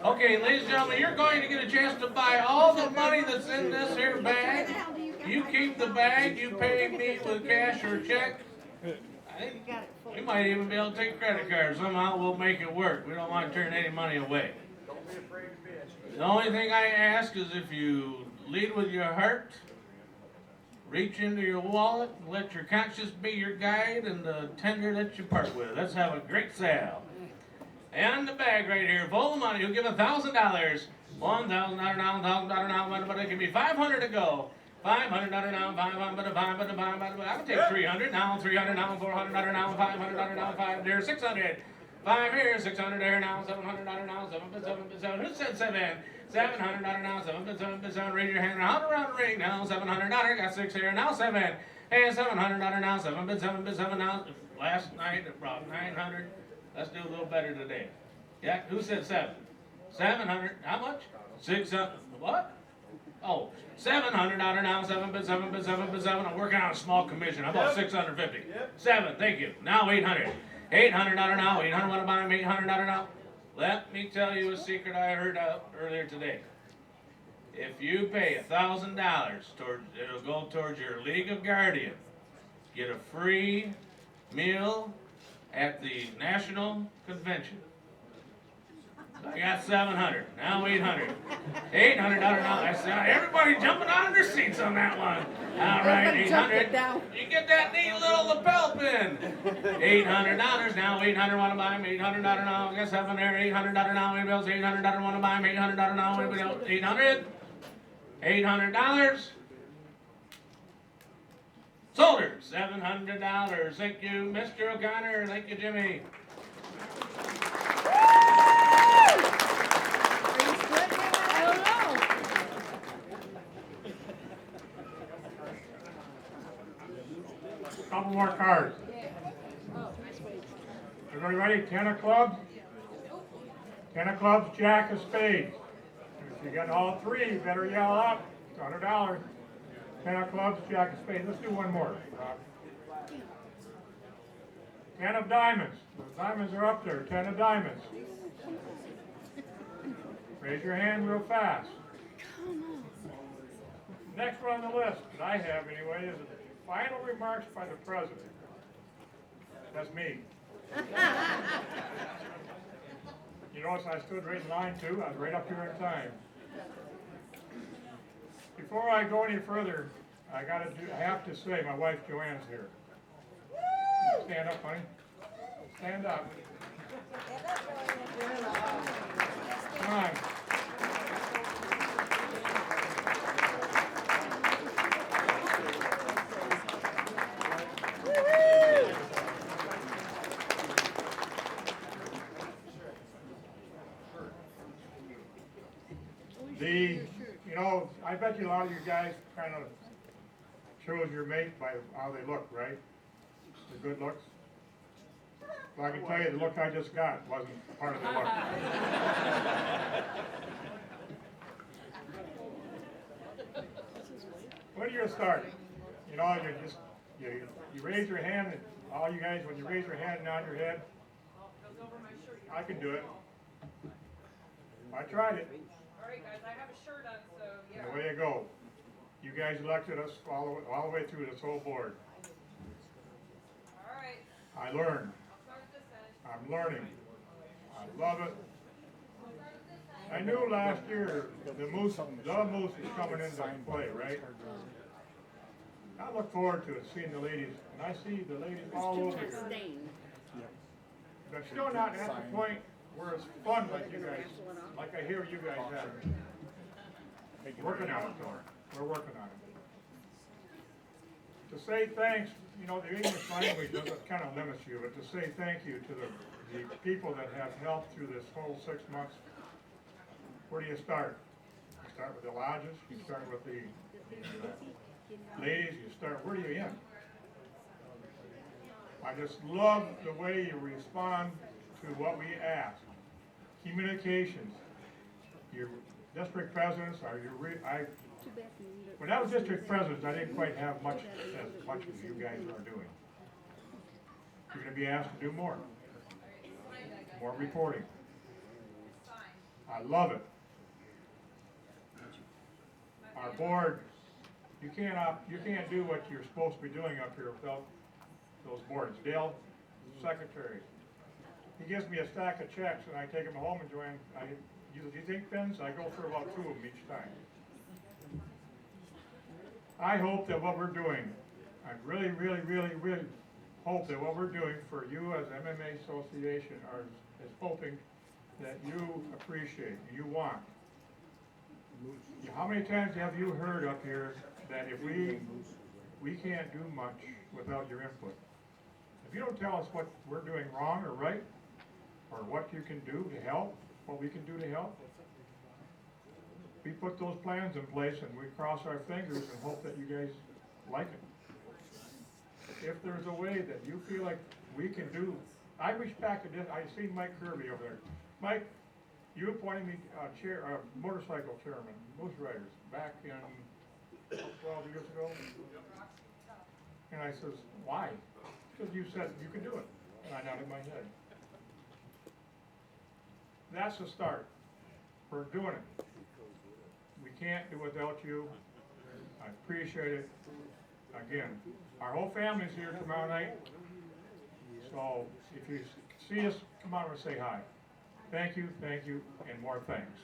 Okay, ladies and gentlemen, you're going to get a chance to buy all the money that's in this here bag. You keep the bag, you pay me with cash or check. We might even be able to take a credit card. Somehow we'll make it work. We don't want to turn any money away. The only thing I ask is if you lead with your heart, reach into your wallet, and let your conscience be your guide, and the tender that you part with. Let's have a great sale. And the bag right here, full of money. You'll give $1,000. $1,000 now, $1,000 now, but it can be $500 to go. $500 now, $500, I would take $300 now, $300 now, $400 now, $500 now, $500 there, $600. $5 here, $600 there now, $700 now, $7. Who said $7? $700 now, $7. Raise your hand around the ring now, $700. Got $6 here now, $7. Hey, $700 now, $7 now. Last night it brought $900. Let's do a little better today. Yeah, who said 7? 700, how much? 600, what? Oh, 700 out of now, 7 bit 7 bit 7 bit 7. I'm working on a small commission. How about 650? 7, thank you. Now 800. 800 out of now, 800 want to buy them, 800 out of now. Let me tell you a secret I heard out earlier today. If you pay $1,000 towards, it'll go towards your League of Guardians. Get a free meal at the National Convention. I got 700, now 800. 800 now. I said, everybody jumping out of their seats on that one. All right, 800. You get that neat little lapel pin. $800, now 800 want to buy them. 800 now. I got 7 there. 800 now. Anybody else? 800 want to buy them. 800 now. Anybody else? 800. $800. Sold her. $700. Thank you, Mr. O'Connor. Thank you, Jimmy. Couple more cards. Everybody ready? 10 of clubs? 10 of clubs, jack of spades. If you get all 3, you better yell out. It's $100. 10 of clubs, jack of spades. Let's do one more. 10 of diamonds. The diamonds are up there. 10 of diamonds. Raise your hand real fast. Next one on the list, that I have anyway, is final remarks by the president. That's me. You notice I stood right in line too. I was right up here in time. Before I go any further, I have to say, my wife Joanne's here. Stand up, honey. Stand up. Come on. You know, I bet you a lot of you guys kind of chose your mate by how they look, right? The good looks. Well, I can tell you the look I just got wasn't part of the look. When do you start? You know, you raise your hand, and all you guys, when you raise your hand and nod your head, I can do it. I tried it. All right, guys, I have a shirt on, so yeah. And away you go. You guys elected us all the way through this whole board. All right. I learned. I'm learning. I love it. I knew last year the moose is coming into play, right? I look forward to it, seeing the ladies, and I see the ladies all over here. But still not at the point where it's fun like you guys, like I hear you guys have. Working on it, though. We're working on it. To say thanks, you know, the English language doesn't kind of limits you, but to say thank you to the people that have helped through this whole 6 months. Where do you start? You start with the lodges, you start with the ladies, you start, where do you end? I just love the way you respond to what we ask. Communications. Your district presidents are when I was district president, I didn't quite have as much as you guys are doing. You're going to be asked to do more. More reporting. I love it. Our board, you can't do what you're supposed to be doing up here without those boards. Dale, secretary, he gives me a stack of checks and I take them home and Joanne, use these ink pens, I go through about 2 of them each time. I hope that what we're doing, I really, really, really, really hope that what we're doing for you as MMA Association is hoping that you appreciate, you want. How many times have you heard up here that if we can't do much without your input? If you don't tell us what we're doing wrong or right, or what you can do to help, what we can do to help, we put those plans in place and we cross our fingers and hope that you guys like it. If there's a way that you feel like we can do I respected it, I seen Mike Kirby over there. Mike, you appointed me motorcycle chairman, Moose Riders, back in 12 years ago. And I says, why? Because you said you could do it. And I nodded my head. That's the start. We're doing it. We can't do without you. I appreciate it. Again, our whole family's here tomorrow night. So if you see us, come out and say hi. Thank you, and more thanks.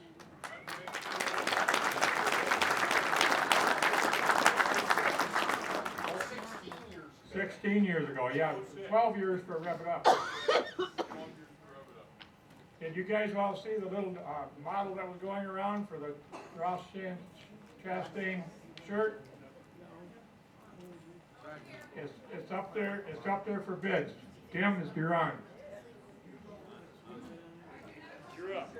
16 years ago, yeah, 12 years for Rev It Up. Did you guys all see the little model that was going around for the Ross Chastain shirt? It's up there. It's up there for bids. Tim, you're on. You're up.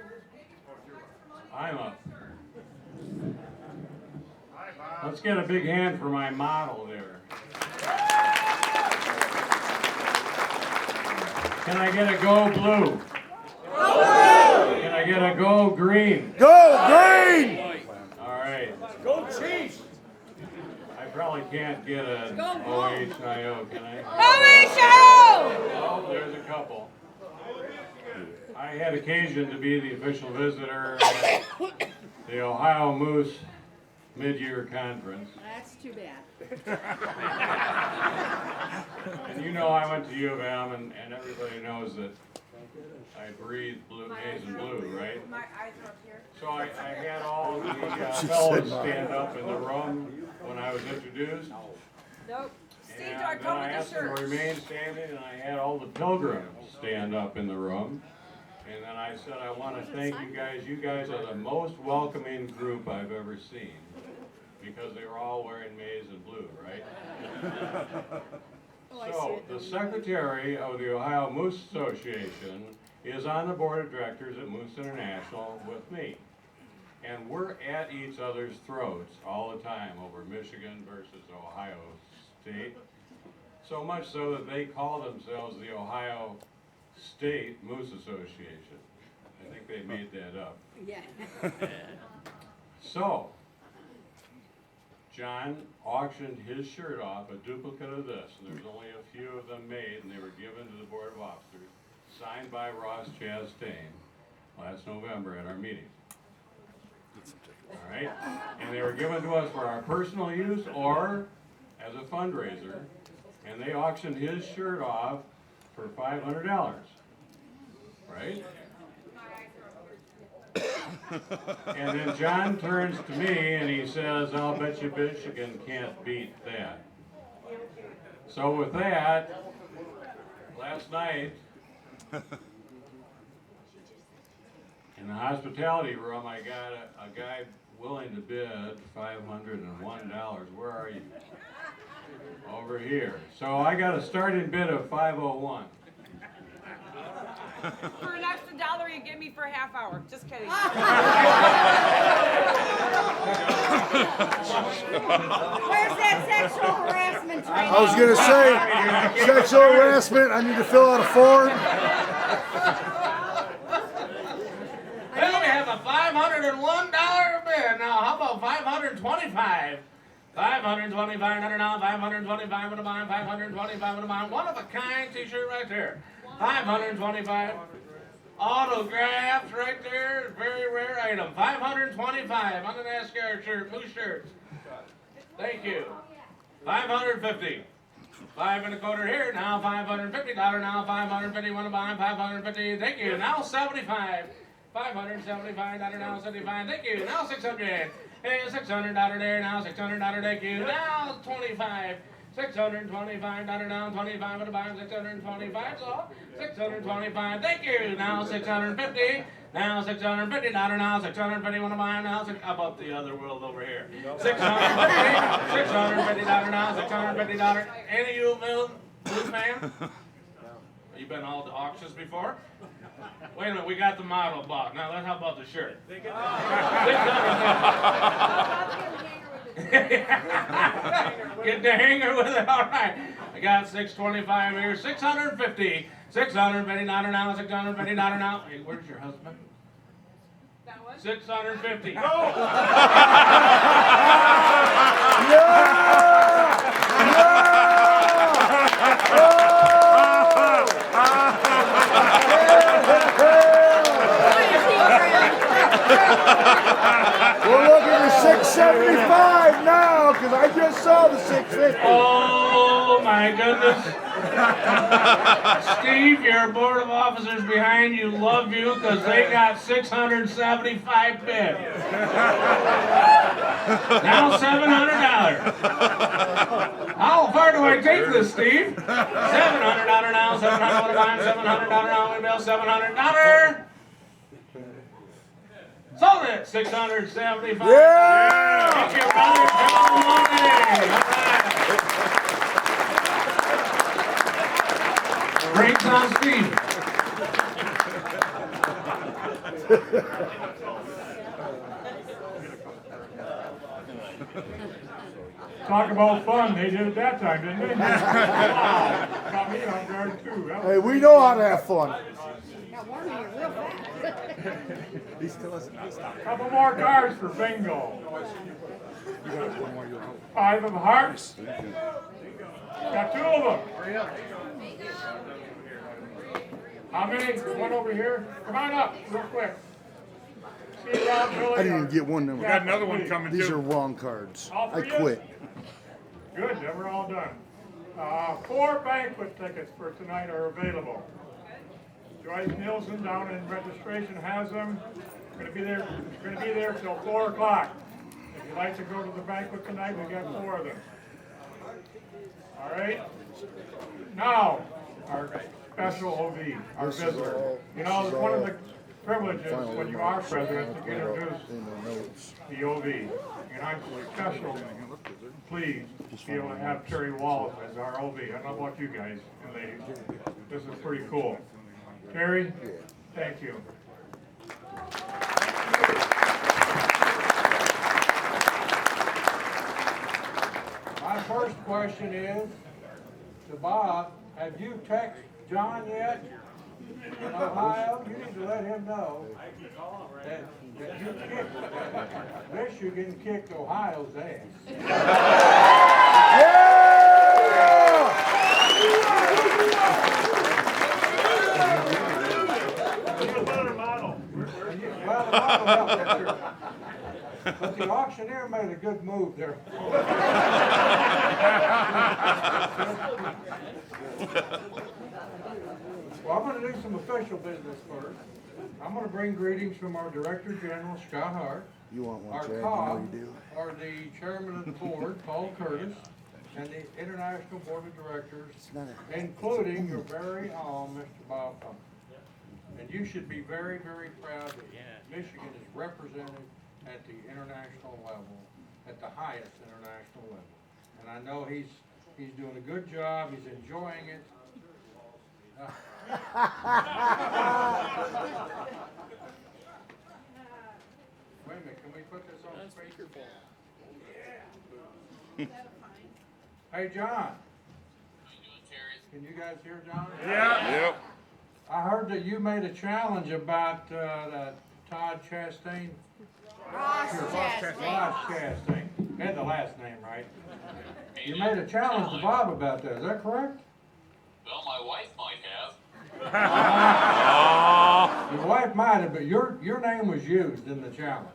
I'm up. Let's get a big hand for my model there. Can I get a go blue? Go blue! Can I get a go green? Go green! All right. Go Chiefs! I probably can't get an OHIO, can I? OHIO! Oh, there's a couple. I had occasion to be the official visitor at the Ohio Moose Mid-Year Conference. That's too bad. And you know I went to U of M, and everybody knows that I breathe blue, maize and blue, right? My eyes are up here. So I had all the fellows stand up in the room when I was introduced. Nope. Steve, And do I then come I with asked the them to shirt? remain standing, and I had all the pilgrims stand up in the room. And then I said, I want to thank you guys. You guys are the most welcoming group I've ever seen. Because they were all wearing maize and blue, right? So, the secretary of the Ohio Moose Association is on the board of directors at Moose International with me. And we're at each other's throats all the time over Michigan versus Ohio State. So much so that they call themselves the Ohio State Moose Association. I think they made that up. Yeah. So, John auctioned his shirt off, a duplicate of this, and there's only a few of them made, and they were given to the Board of Officers, signed by Ross Chastain last November at our meeting. All right? And they were given to us for our personal use or as a fundraiser, and they auctioned his shirt off for $500, right? And then John turns to me and he says, I'll bet you Michigan can't beat that. So with that, last night, in the hospitality room, I got a guy willing to bid $501. Where are you? Over here. So I got a starting bid of $501. For an extra $1 you give me for a half hour. Just kidding. Where's that sexual harassment training? I was going to say, sexual harassment, I need to fill out a form. Well, we have a $501 bid. Now, how about $525? $525 now, $525 with a mine, $525 with a mine. One of a kind t-shirt right there. $525. Autographs right there, very rare item. $525 on the NASCAR shirt, blue shirts. Thank you. $550. $5.25 here, now $550 now, $550 want to buy, $550, thank you. Now $75. $575 now, $75, thank you. Now $600. Hey, $600 there, now $600, thank you. Now $25. $625 now, $25 with a buy, $625, so $625, thank you. Now $650, now $650 now, $650 want to buy, now how about the other world over here? $650 now, $650. Any of you Blues fan? You been all to auctions before? Wait a minute, we got the model bought. Now how about the shirt? Get the hanger with it. All right. I got $625 here. $650. $650 now, $650 now. Hey, where's your husband? That was? $650. We're looking at 675 now, because I just saw the 650. Oh my goodness. Steve, your board of officers behind you love you because they got 675 bids. Now $700. How far do I take this, Steve? $700 now, $700 now, we bill $700. Sold it, $675. Yeah! Thank you, brother. Come on, Monday. Brakes on Steve. Talk about fun, they did it that time, didn't they? Caught me off guard too. Hey, we know how to have fun. He still hasn't stopped. Couple more cards for bingo. 5 of hearts. Got 2 of them. How many? One over here. Come on up, real quick. See Rob, Billy. I didn't even get one number. We got another one coming These too. are wrong cards. All I for you? quit. Good, then we're all done. 4 banquet tickets for tonight are available. Joyce Nielsen down in registration has them. Gonna be there till 4 o'clock. If you'd like to go to the banquet tonight, we got 4 of them. All right? Now, our special OV, our visitor. You know, one of the privileges when you are president to introduce the OV. And I'm special, pleased to be able to have Terry Wallace as our OV. I don't know about you guys and ladies. This is pretty cool. Terry, thank you. My first question is to Bob, have you texted John yet in Ohio? You need to let him know that you kicked, Michigan kicked Ohio's ass. Well, the model helped that year. But the auctioneer made a good move there. Well, I'm going to do some official business first. I'm going to bring greetings from our Director General, Scott Hart. You want one, Our Chad? You know COG, you do. are the Chairman of the Board, Paul Curtis, and the International Board of Directors, including your very own Mr. Bob Humphrey. And you should be very, very proud that Michigan is represented at the international level, at the highest international level. And I know he's doing a good job, he's enjoying it. Wait a minute, can we put this on speakerphone? Yeah. Hey, John. Can you guys hear John? Yeah. Yep. I heard that you made a challenge about Todd Chastain. Ross Chastain. Ross Chastain. Had the last name right. You made a challenge to Bob about that. Is that correct? Well, my wife might have. Your wife might have, but your name was used in the challenge.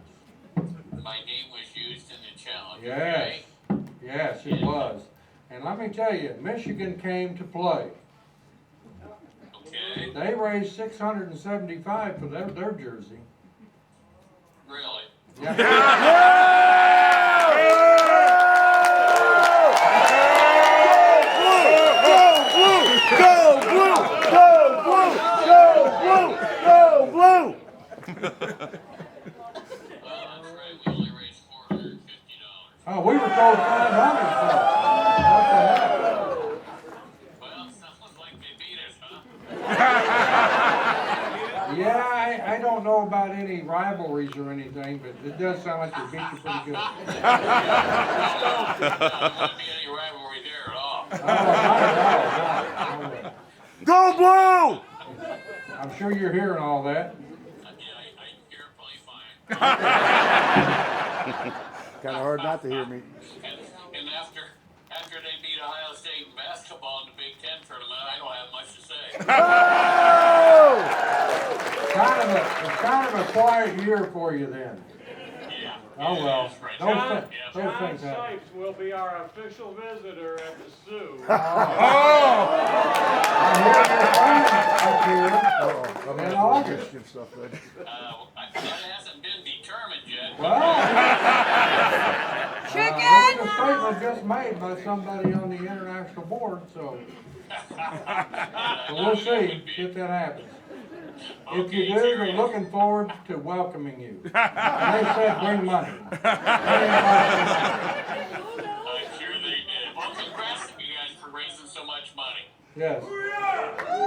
My name was used in the challenge. Yes. Yes, it was. And let me tell you, Michigan came to play. Okay. They raised $675 for their jersey. Really? Yeah. Oh, we were told $500. What the heck? Well, sounds like they beat us, huh? Yeah, I don't know about any rivalries or anything, but it does sound like they beat you pretty good. There wouldn't be any rivalry there at all. Oh, not at all. No way. Go Blue! I'm sure you're hearing all that. Kind of hard not to hear me. And after they beat Ohio State in basketball in the Big Ten tournament, I don't have much to say. It's kind of a quiet year for you then. Yeah. Oh well. John Those things happen. Sipes will be our official visitor at the zoo. I hear your friends up here in August. That hasn't been determined yet. Well, Chicken! This is a statement just made by somebody on the international board, so we'll see if that happens. If you do, they're looking forward to welcoming you. And they said bring money. I'm sure they did. Well, congrats to you guys for raising so much money. Yes.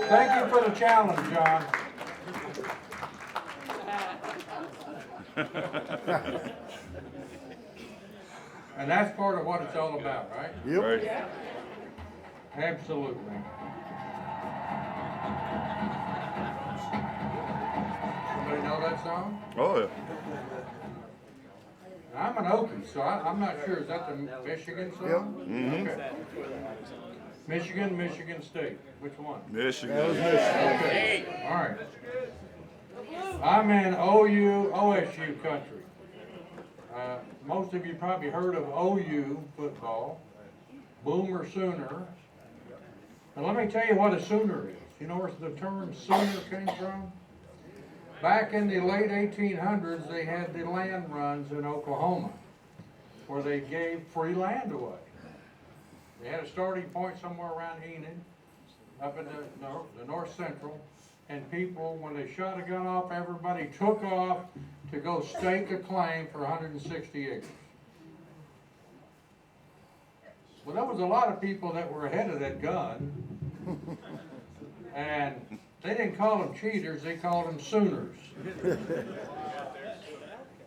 Thank you for the challenge, John. And that's part of what it's all about, right? Yep. Right. Absolutely. Somebody know that song? Oh, yeah. I'm an Okie, so I'm not sure. Is that the Michigan song? Mhm. Okay. Michigan State. Which one? Michigan. Okay. All right. I'm in OSU country. Most of you probably heard of OU football, Boomer Sooner. And let me tell you what a Sooner is. You know where the term Sooner came from? Back in the late 1800s, they had the land runs in Oklahoma, where they gave free land away. They had a starting point somewhere around Enid, up in the north central, and people, when they shot a gun off, everybody took off to go stake a claim for 160 acres. Well, there was a lot of people that were ahead of that gun, and they didn't call them cheaters, they called them Sooners.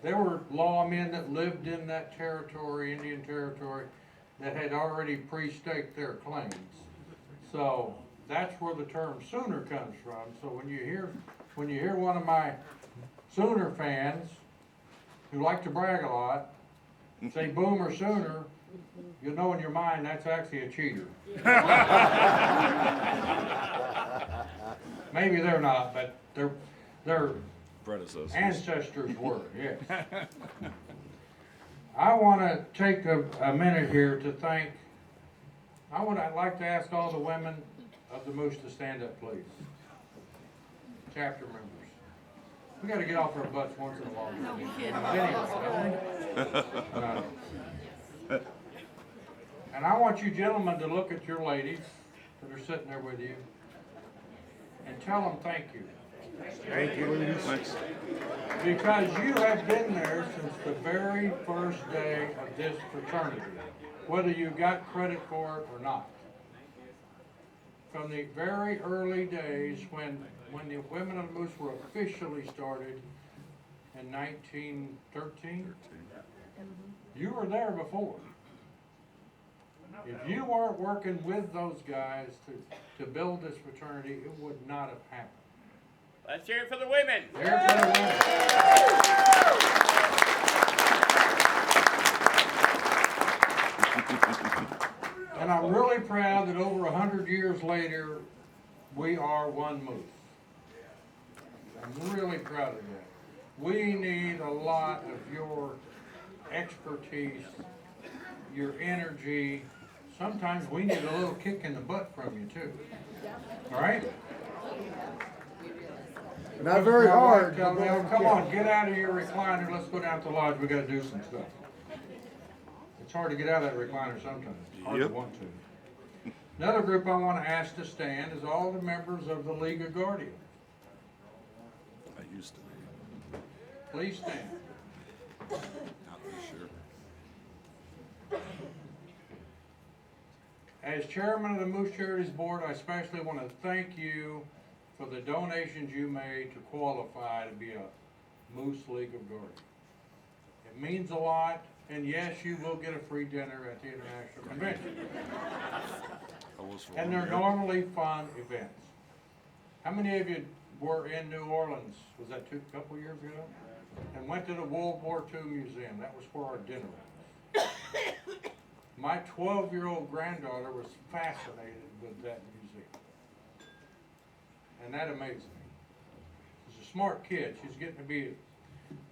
There were lawmen that lived in that territory, Indian territory, that had already pre-staked their claims. So that's where the term Sooner comes from. So when you hear one of my Sooner fans who like to brag a lot say Boomer Sooner, you know in your mind that's actually a cheater. Maybe they're not, but their ancestors were, yes. I want to take a minute here to thank, I'd like to ask all the women of the Moose to stand up, please. Chapter members. We got to get off our butts once in a while. No kidding. Anyway, no. And I want you gentlemen to look at your ladies that are sitting there with you and tell them thank you. Thank you. Thanks. Because you have been there since the very first day of this fraternity, whether you got credit for it or not. From the very early days when the Women of the Moose were officially started in 1913, you were there before. If you weren't working with those guys to build this fraternity, it would not have happened. Let's hear it for the women. Hear it for the women. And I'm really proud that over 100 years later, we are one Moose. I'm really proud of that. We need a lot of your expertise, your energy. Sometimes we need a little kick in the butt from you too. All right? Not very hard. Come on, get out of your recliner. Let's go down to the lodge. We got to do some stuff. It's hard to get out of that recliner sometimes. It's hard to want to. Another group I want to ask to stand is all the members of the League of Guardians. I used to be. Please stand. Not for sure. As chairman of the Moose Charities Board, I especially want to thank you for the donations you made to qualify to be a Moose League of Guardians. It means a lot, and yes, you will get a free dinner at the International Convention. And they're normally fun events. How many of you were in New Orleans, was that a couple years ago? And went to the World War II Museum? That was where our dinner was. My 12-year-old granddaughter was fascinated with that museum. And that amazed me. She's a smart kid. She's getting to be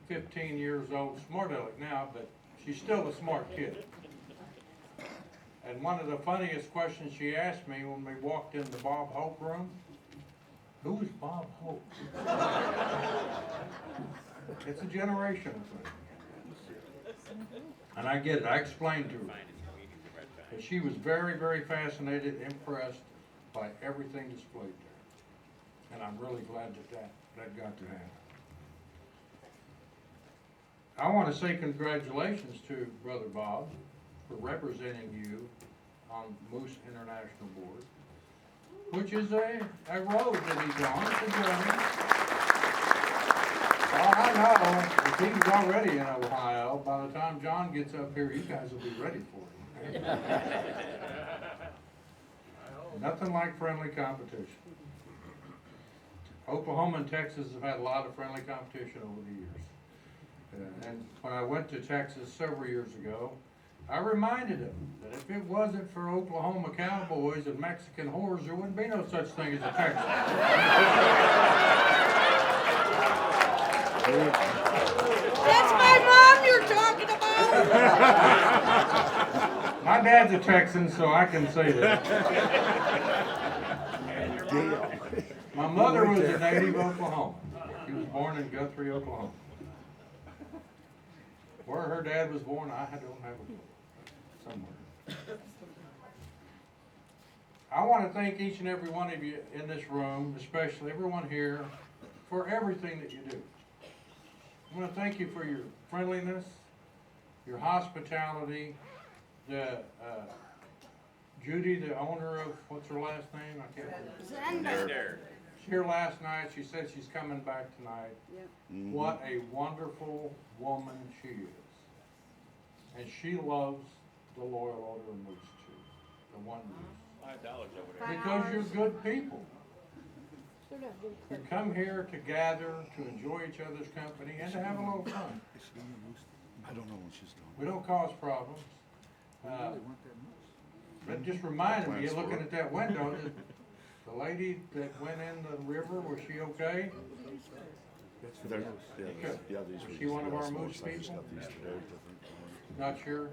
15 years old, smart aleck now, but she's still a smart kid. And one of the funniest questions she asked me when we walked in the Bob Hope room, who is Bob Hope? It's a generational thing. And I get it, I explained to her. But she was very, very fascinated, impressed by everything displayed there. And I'm really glad that got to happen. I want to say congratulations to Brother Bob for representing you on Moose International Board, which is a road that he's on. It's a journey. Well, I know, if he's already in Ohio, by the time John gets up here, you guys will be ready for him. Nothing like friendly competition. Oklahoma and Texas have had a lot of friendly competition over the years. And when I went to Texas several years ago, I reminded him that if it wasn't for Oklahoma cowboys and Mexican whores, there wouldn't be no such thing as a Texas. That's my mom you're talking about. My dad's a Texan, so I can say that. My mother was a native Oklahoma. She was born in Guthrie, Oklahoma. Where her dad was born, I don't have a clue. Somewhere. I want to thank each and every one of you in this room, especially everyone here, for everything that you do. I want to thank you for your friendliness, your hospitality. Judy, the owner of, what's her last name? I can't remember. Zender. She's here last night. She said she's coming back tonight. Yep. Mm-hmm. What a wonderful woman she is. And she loves the Loyal Order of Moose too. The one Moose. $5 over there. Because you're good people. You come here to gather, to enjoy each other's company, and to have a little fun. I don't know when she's done. We don't cause problems. That just reminded me, looking at that window, that the lady that went in the river, was she okay? Was she one of our moose people? Not sure?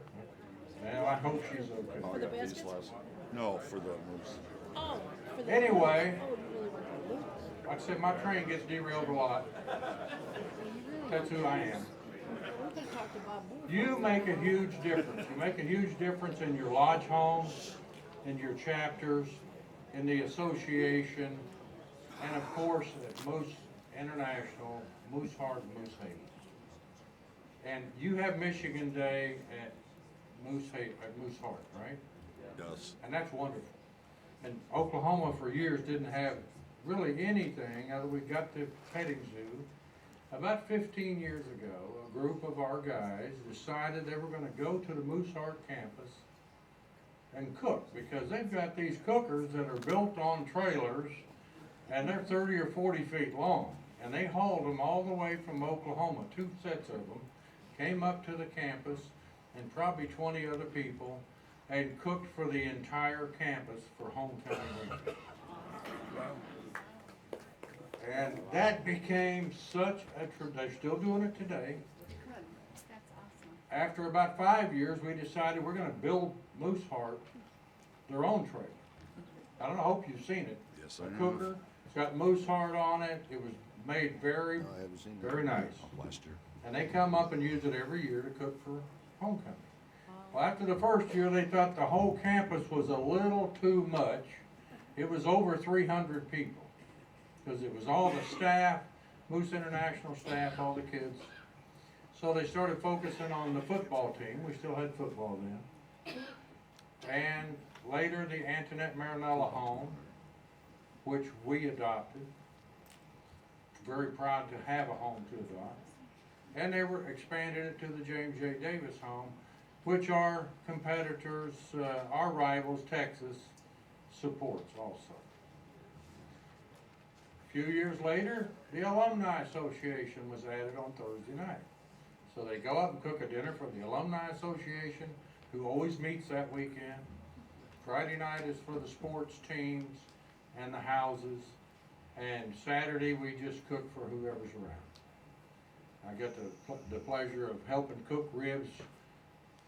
Well, I hope she's okay. For the baskets? No, for the moose. Oh, Anyway, like I said, my train gets derailed a lot. That's who I am. You make a huge difference. You make a huge difference in your lodge homes, in your chapters, in the association, and of course at Moose International, Moose Heart, Moose Haven. And you have Michigan Day at Moose Heart, right? Yes. And that's wonderful. And Oklahoma for years didn't have really anything other we got the petting zoo. About 15 years ago, a group of our guys decided they were going to go to the Moose Heart campus and cook, because they've got these cookers that are built on trailers and they're 30 or 40 feet long. And they hauled them all the way from Oklahoma, 2 sets of them, came up to the campus, and probably 20 other people, and cooked for the entire campus for homecoming weekend. And that became such a they're still doing it today. Good. That's awesome. After about 5 years, we decided we're going to build Moose Heart their own trailer. I don't know, I hope you've seen it. Yes, A I have. cooker. It's got Moose Heart on it. It was made very, No, I haven't seen that. very nice. Last year. And they come up and use it every year to cook for homecoming. Well, after the first year, they thought the whole campus was a little too much. It was over 300 people, because it was all the staff, Moose International staff, all the kids. So they started focusing on the football team. We still had football then. And later the Antoinette Marinella home, which we adopted. Very proud to have a home to adopt. And they were expanded it to the James J. Davis home, which our competitors, our rivals, Texas, supports also. few years later, the Alumni Association was added on Thursday night. So they go up and cook a dinner for the Alumni Association, who always meets that weekend. Friday night is for the sports teams and the houses. And Saturday, we just cook for whoever's around. I got the pleasure of helping cook ribs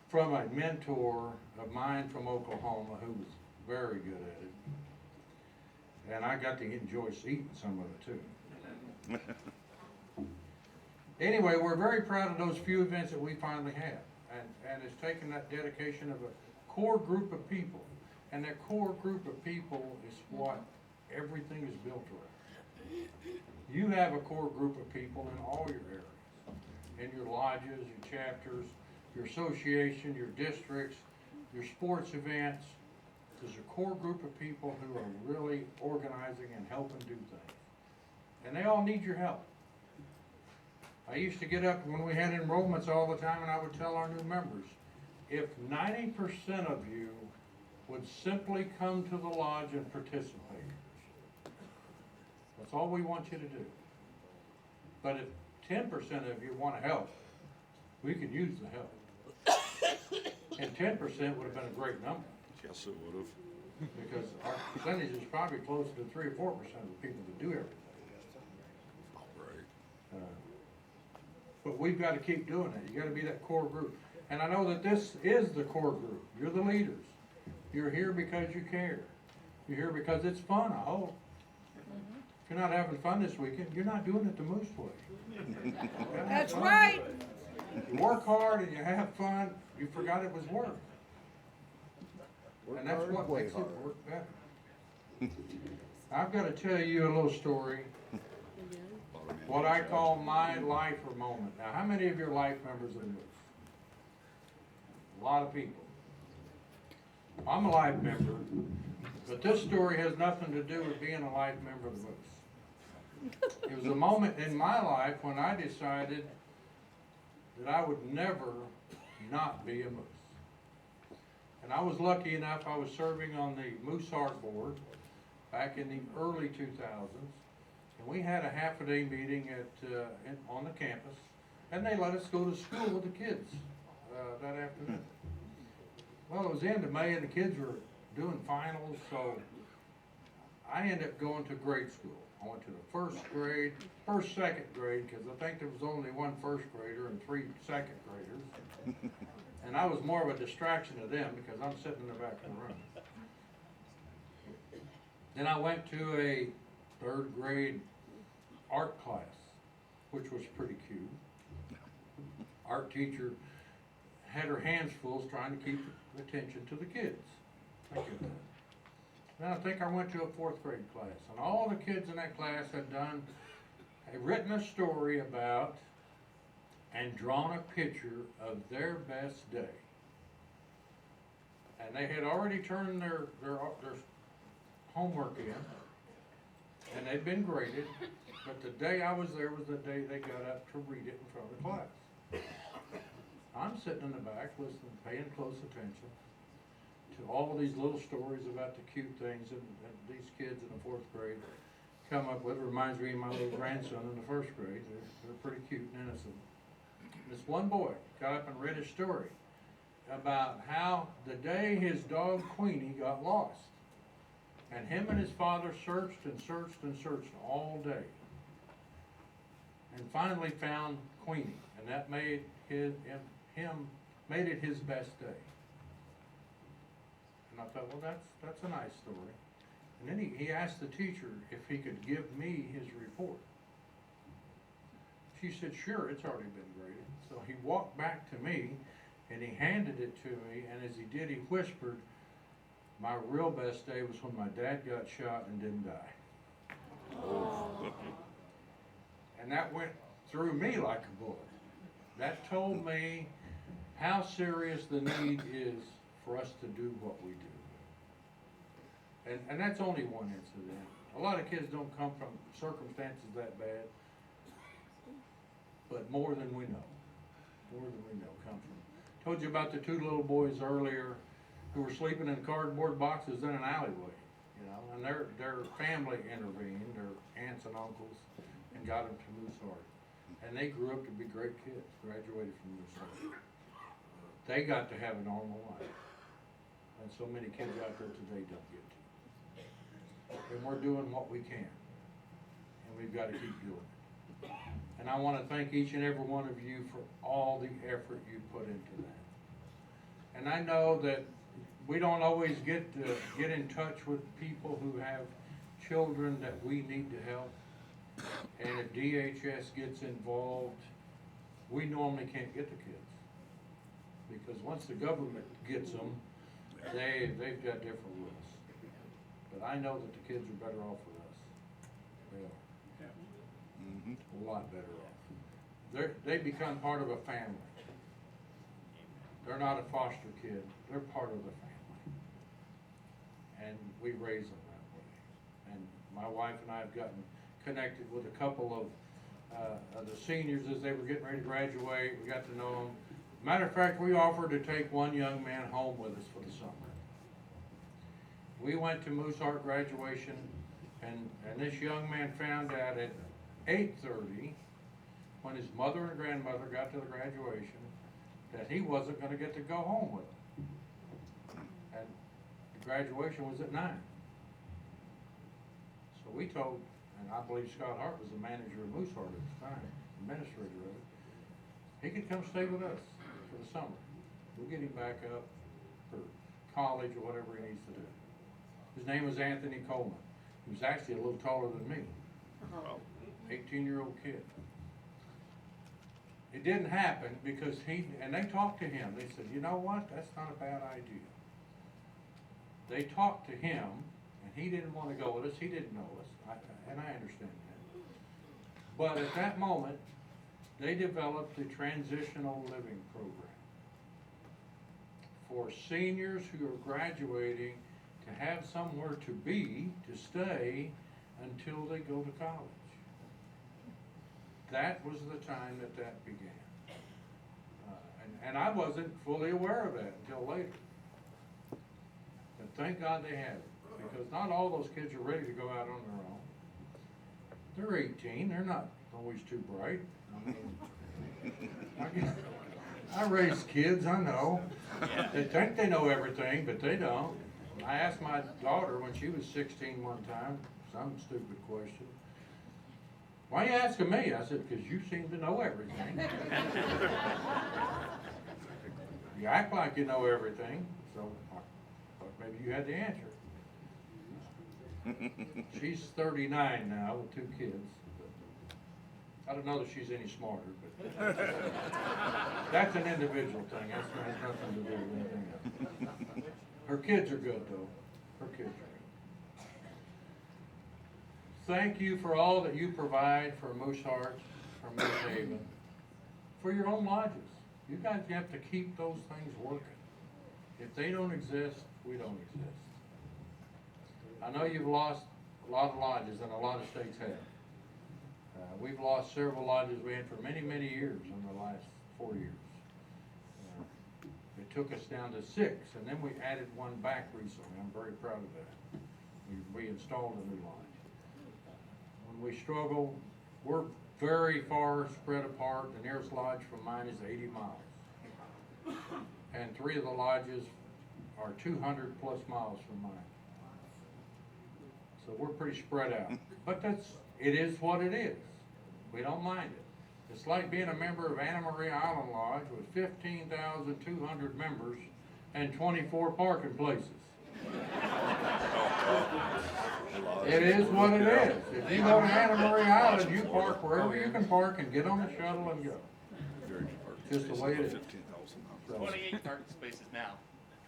from a mentor of mine from Oklahoma who was very good at it. And I got to enjoy eating some of it too. Anyway, we're very proud of those few events that we finally have. And it's taken that dedication of a core group of people. And that core group of people is what everything is built around. You have a core group of people in all your areas. In your lodges, your chapters, your association, your districts, your sports events. There's a core group of people who are really organizing and helping do things. And they all need your help. I used to get up when we had enrollments all the time and I would tell our new members, if 90% of you would simply come to the lodge and participate, that's all we want you to do. But if 10% of you want to help, we could use the help. And 10% would have been a great number. Yes, it would have. Because our percentage is probably closer to 3 or 4% of the people that do everything. Right. But we've got to keep doing it. You got to be that core group. And I know that this is the core group. You're the leaders. You're here because you care. You're here because it's fun, I hope. If you're not having fun this weekend, you're not doing it the Moose way. That's right. You work hard and you have fun, you forgot it was work. And that's what makes it work better. I've got to tell you a little story, what I call my lifer moment. Now, how many of you are life members of the Moose? A lot of people. I'm a life member, but this story has nothing to do with being a life member of the Moose. It was a moment in my life when I decided that I would never not be a Moose. And I was lucky enough, I was serving on the Moose Heart Board back in the early 2000s. And we had a half-a-day meeting on the campus. And they let us go to school with the kids that afternoon. Well, it was the end of May and the kids were doing finals, so I ended up going to grade school. I went to the second grade, because I think there was only one first grader and 3 second graders. And I was more of a distraction to them because I'm sitting in the back of the room. Then I went to a 3rd grade art class, which was pretty cute. Art teacher had her hands full trying to keep attention to the kids. I get that. Then I think I went to a 4th grade class, and all the kids in that class had written a story about and drawn a picture of their best day. And they had already turned their homework in, and they'd been graded, but the day I was there was the day they got up to read it in front of the class. I'm sitting in the back listening, paying close attention to all these little stories about the cute things that these kids in the 4th grade come up with. It reminds me of my little grandson in the 1st grade. They're pretty cute and innocent. This one boy got up and read a story about how the day his dog Queenie got lost. And him and his father searched and searched and searched all day. And finally found Queenie. And that made made it his best day. And I thought, well, that's a nice story. And then he asked the teacher if he could give me his report. She said, sure, it's already been graded. So he walked back to me and he handed it to me, and as he did, he whispered, my real best day was when my dad got shot and didn't die. Oh. And that went through me like a bullet. That told me how serious the need is for us to do what we do. And that's only one incident. A lot of kids don't come from circumstances that bad, but more than we know. More than we know come from. Told you about the 2 little boys earlier who were sleeping in cardboard boxes in an alleyway. you know, and their family intervened, their aunts and uncles, and got them to Moose Heart. And they grew up to be great kids, graduated from Moose Heart. They got to have a normal life. And so many kids out there today don't get to. And we're doing what we can. And we've got to keep doing it. And I want to thank each and every one of you for all the effort you put into that. And I know that we don't always get in touch with people who have children that we need to help. And if DHS gets involved, we normally can't get the kids. Because once the government gets them, they've got different rules. But I know that the kids are better off with us. They are. A lot better off. They become part of a family. They're not a foster kid. They're part of the family. And we raise them that way. And my wife and I have gotten connected with a couple of the seniors as they were getting ready to graduate. We got to know them. Matter of fact, we offered to take one young man home with us for the summer. We went to Moose Heart graduation, and this young man found out at 8:30, when his mother and grandmother got to the graduation, that he wasn't going to get to go home with them. And the graduation was at 9. So we told, and I believe Scott Hart was the manager of Moose Heart at the time, administrator of it, he could come stay with us for the summer. We'll get him back up for college or whatever he needs to do. His name was Anthony Coleman. He was actually a little taller than me. 18-year-old kid. It didn't happen because and they talked to him. They said, you know what, that's not a bad idea. They talked to him, and he didn't want to go with us. He didn't know us, and I understand that. But at that moment, they developed the transitional living program for seniors who are graduating to have somewhere to be, to stay, until they go to college. That was the time that began. And I wasn't fully aware of that until later. And thank God they had it, because not all those kids are ready to go out on their own. They're 18, they're not always too bright. I mean, I raise kids, I know. They think they know everything, but they don't. I asked my daughter when she was 16 one time, some stupid question. Why are you asking me? I said, because you seem to know everything. You act like you know everything, so maybe you had the answer. She's 39 now with 2 kids. I don't know that she's any smarter, but that's an individual thing. That has nothing to do with anything else. Her kids are good, though. Her kids are good. Thank you for all that you provide for Moose Heart, for Moose Haven, for your own lodges. You guys have to keep those things working. If they don't exist, we don't exist. I know you've lost a lot of lodges, and a lot of states have. We've lost several lodges we had for many, many years in the last 4 years. It took us down to 6, and then we added one back recently. I'm very proud of that. We installed a new lodge. When we struggle, we're very far spread apart. The nearest lodge from mine is 80 miles. And 3 of the lodges are 200 plus miles from mine. So we're pretty spread out. But it is what it is. We don't mind it. It's like being a member of Anna Maria Island Lodge with 15,200 members and 24 parking places. It is what it is. If you go to Anna Maria Island, you park wherever you can park and get on the shuttle and go. Just the way it is. 28 parking spaces now.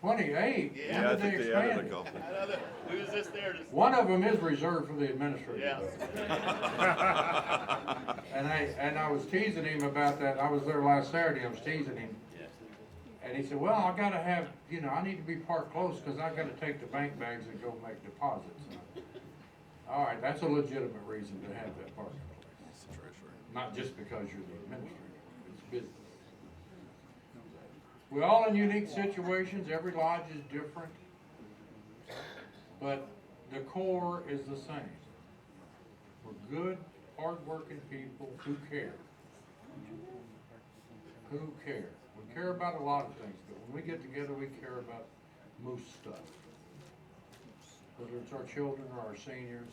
28? Yeah, When did they expand it? We was just there. One of them is reserved for the administrator. Yeah. And I was teasing him about that. I was there last Saturday. I was teasing him. And he said, well, I got to have, I need to be parked close because I got to take the bank bags and go make deposits. All right, that's a legitimate reason to have that parking place. Not just because you're the administrator. It's business. We're all in unique situations. Every lodge is different. But the core is the same. We're good, hard-working people who care. Who care? We care about a lot of things, but when we get together, we care about moose stuff. Whether it's our children or our seniors,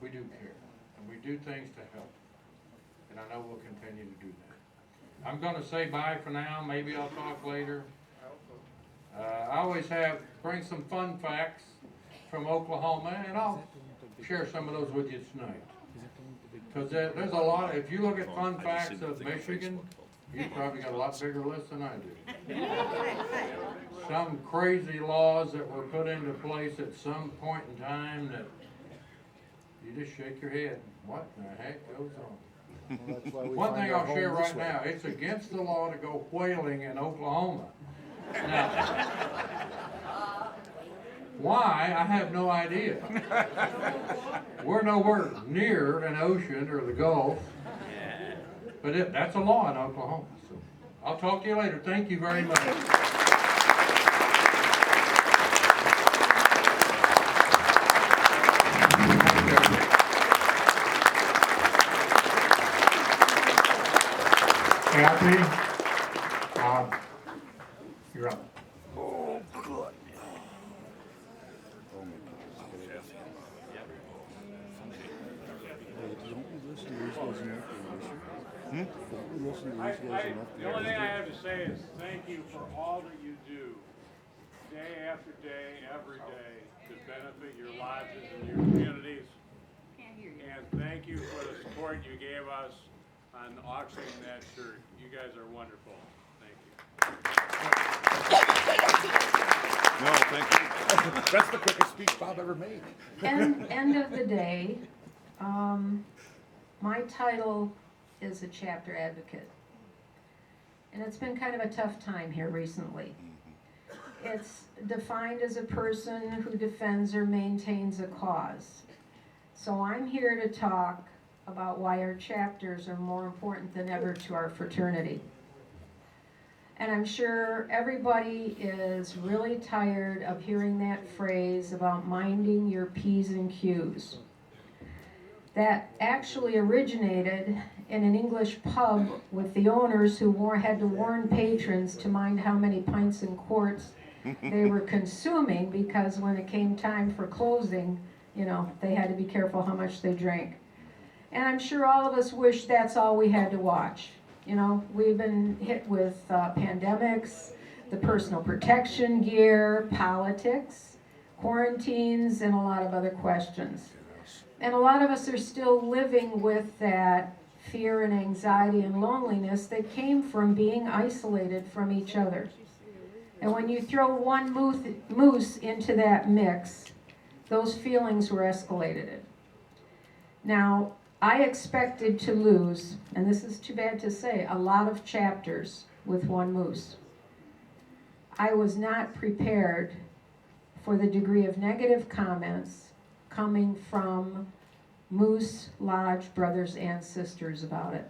we do care, and we do things to help. And I know we'll continue to do that. I'm gonna say bye for now, maybe I'll talk later. I always bring some fun facts from Oklahoma, and I'll share some of those with you tonight. Because there's a lot, if you look at fun facts of Michigan, you've probably got a lot bigger list than I do. Some crazy laws that were put into place at some point in time that you just shake your head. What the heck goes on? Well, One thing I'll share right now, it's against the law to go whaling in Oklahoma. Now, why? I have no idea. We're nowhere near an ocean or the Gulf, but that's a law in Oklahoma. So I'll talk to you later. Thank you very much. Kathy, Bob, you're up. Oh, good. The only thing I have to say is thank you for all that you do, day after day, every day, to benefit your lodges and your communities. And thank you for the support you gave us on auctioning that shirt. You guys are wonderful. Thank you. No, thank you. That's the quickest speech Bob ever made. End of the day, my title is a chapter advocate. And it's been kind of a tough time here recently. It's defined as a person who defends or maintains a cause. So I'm here to talk about why our chapters are more important than ever to our fraternity. And I'm sure everybody is really tired of hearing that phrase about minding your P's and Q's. That actually originated in an English pub with the owners who had to warn patrons to mind how many pints and quarts they were consuming, because when it came time for closing, you know, they had to be careful how much they drank. And I'm sure all of us wish that's all we had to watch. You know, we've been hit with pandemics, the personal protection gear, politics, quarantines, and a lot of other questions. And a lot of us are still living with that fear and anxiety and loneliness that came from being isolated from each other. And when you throw one moose into that mix, those feelings were escalated. Now, I expected to lose, and this is too bad to say, a lot of chapters with one moose. I was not prepared for the degree of negative comments coming from Moose Lodge brothers and sisters about it.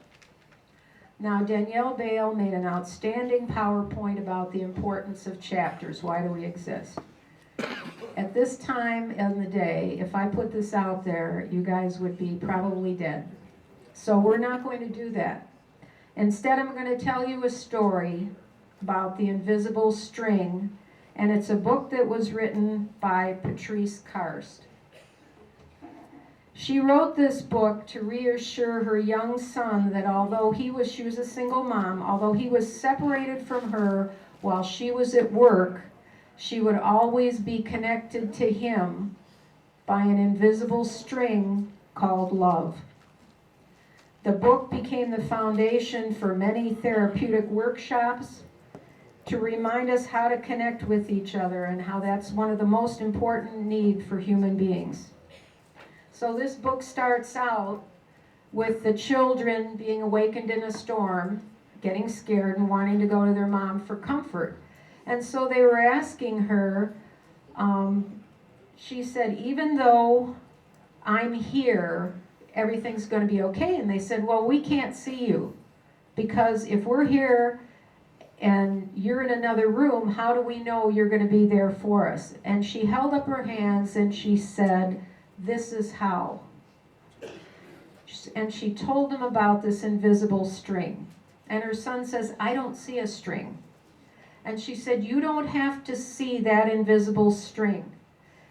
Now, Danielle Bale made an outstanding PowerPoint about the importance of chapters. Why do we exist? At this time in the day, if I put this out there, you guys would be probably dead. So we're not going to do that. Instead, I'm going to tell you a story about the invisible string, and it's a book that was written by Patrice Karst. She wrote this book to reassure her young son that although she was a single mom, although he was separated from her while she was at work, she would always be connected to him by an invisible string called love. The book became the foundation for many therapeutic workshops to remind us how to connect with each other and how that's one of the most important needs for human beings. So this book starts out with the children being awakened in a storm, getting scared and wanting to go to their mom for comfort. And so they were asking her, she said, even though I'm here, everything's going to be okay. And they said, well, we can't see you, because if we're here and you're in another room, how do we know you're going to be there for us? And she held up her hands and she said, this is how. And she told them about this invisible string. And her son says, I don't see a string. And she said, you don't have to see that invisible string.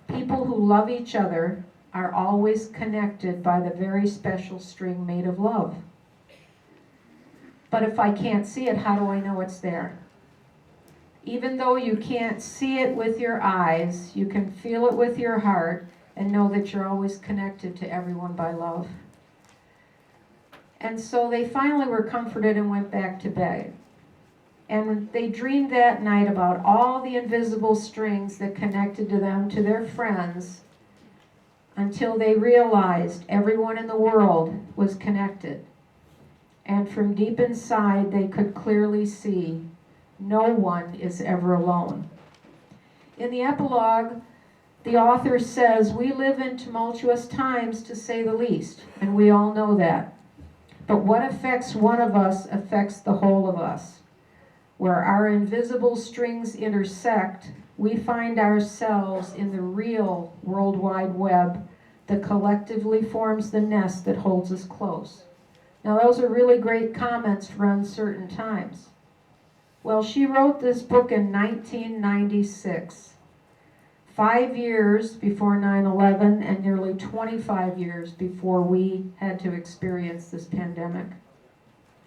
People who love each other are always connected by the very special string made of love. But if I can't see it, how do I know it's there? Even though you can't see it with your eyes, you can feel it with your heart and know that you're always connected to everyone by love. And so they finally were comforted and went back to bed. And they dreamed that night about all the invisible strings that connected to them, to their friends, until they realized everyone in the world was connected. And from deep inside, they could clearly see no one is ever alone. In the epilogue, the author says, we live in tumultuous times, to say the least, and we all know that. But what affects one of us affects the whole of us. Where our invisible strings intersect, we find ourselves in the real World Wide Web that collectively forms the nest that holds us close. Now, those are really great comments for uncertain times. Well, she wrote this book in 1996, 5 years before 9/11 and nearly 25 years before we had to experience this pandemic.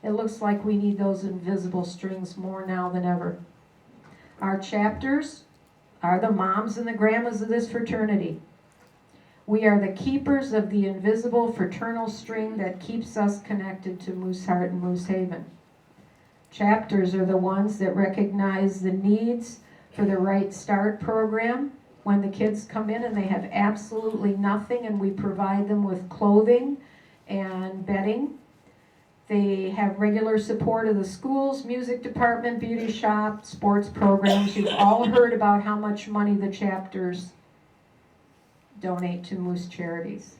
It looks like we need those invisible strings more now than ever. Our chapters are the moms and the grandmas of this fraternity. We are the keepers of the invisible fraternal string that keeps us connected to Mooseheart and Moose Haven. Chapters are the ones that recognize the needs for the Right Start program when the kids come in and they have absolutely nothing and we provide them with clothing and bedding. They have regular support of the schools, music department, beauty shop, sports programs. You've all heard about how much money the chapters donate to Moose Charities.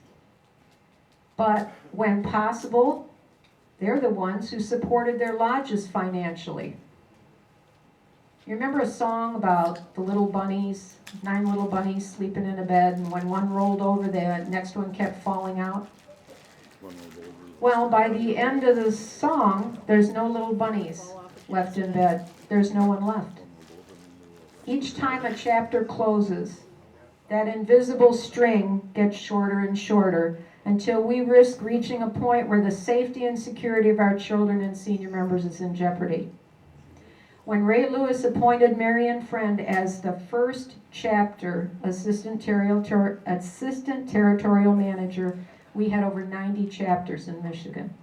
But when possible, they're the ones who supported their lodges financially. You remember a song about the little bunnies, 9 little bunnies sleeping in a bed, and when one rolled over, the next one kept falling out? Well, by the end of the song, there's no little bunnies left in bed. There's no one left. Each time a chapter closes, that invisible string gets shorter and shorter until we risk reaching a point where the safety and security of our children and senior members is in jeopardy. When Ray Lewis appointed Marion Friend as the first chapter assistant territorial manager, we had over 90 chapters in Michigan.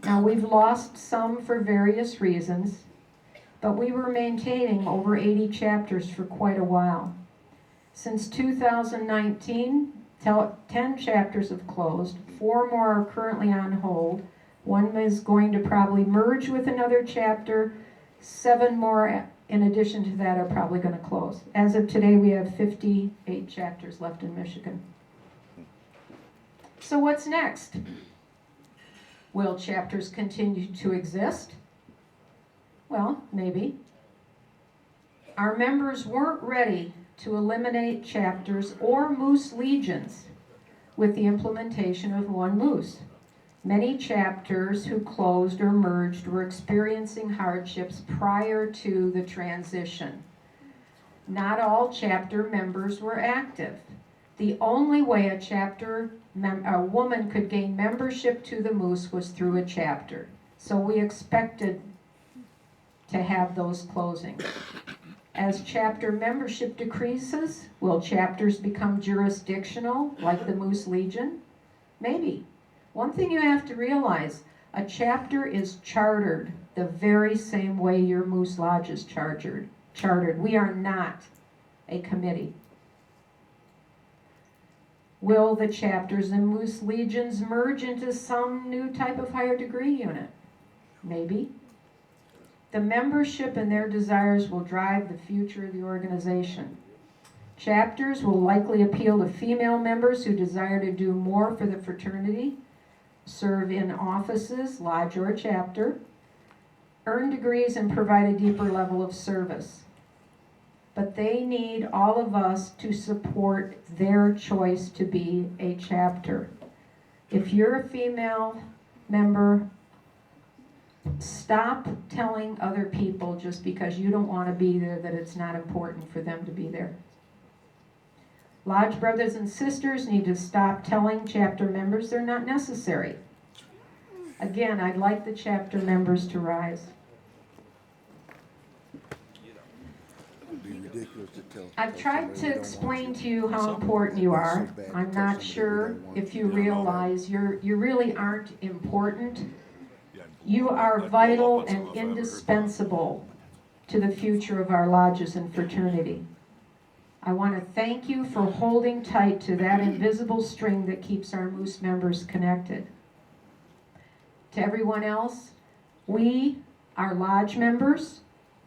Now, we've lost some for various reasons, but we were maintaining over 80 chapters for quite a while. Since 2019, 10 chapters have closed, 4 more are currently on hold. One is going to probably merge with another chapter. 7 more in addition to that are probably going to close. As of today, we have 58 chapters left in Michigan. So what's next? Will chapters continue to exist? Well, maybe. Our members weren't ready to eliminate chapters or moose legions with the implementation of One Moose. Many chapters who closed or merged were experiencing hardships prior to the transition. Not all chapter members were active. The only way a woman could gain membership to the Moose was through a chapter. So we expected to have those closings. As chapter membership decreases, will chapters become jurisdictional like the Moose Legion? Maybe. One thing you have to realize, a chapter is chartered the very same way your Moose Lodge is chartered. We are not a committee. Will the chapters and Moose Legions merge into some new type of higher degree unit? Maybe. The membership and their desires will drive the future of the organization. Chapters will likely appeal to female members who desire to do more for the fraternity, serve in offices, lodge or chapter. earn degrees and provide a deeper level of service. But they need all of us to support their choice to be a chapter. If you're a female member, stop telling other people just because you don't want to be there that it's not important for them to be there. Lodge brothers and sisters need to stop telling chapter members they're not necessary. Again, I'd like the chapter members to rise. I've tried to explain to you how important you are. I'm not sure if you realize you really aren't important. You are vital and indispensable to the future of our lodges and fraternity. I want to thank you for holding tight to that invisible string that keeps our Moose members connected. To everyone else, we are lodge members,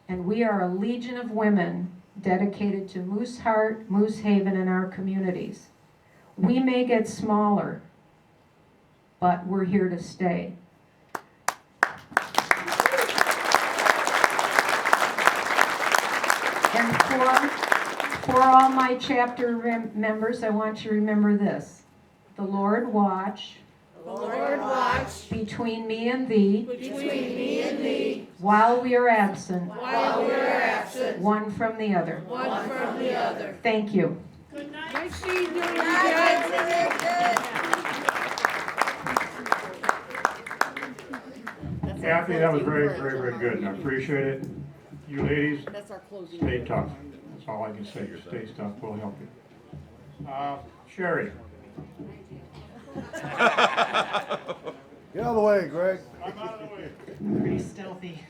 and we are a legion of women dedicated to Moose Heart, Moose Haven, and our communities. We may get smaller, but we're here to stay. And for all my chapter members, I want you to remember this. The Lord watch. The Lord watch between me and thee. Between me and thee. While we are absent. While we are absent. One from the other. One from the other. Thank you. Good night. Nice seeing you. Good night. Kathy, that was very, very, very good. I appreciate it. You ladies, stay tough. That's all I can say. Stay tough. We'll help you. Sherry. Get out of the way, Greg. I'm out of the way. Pretty stealthy.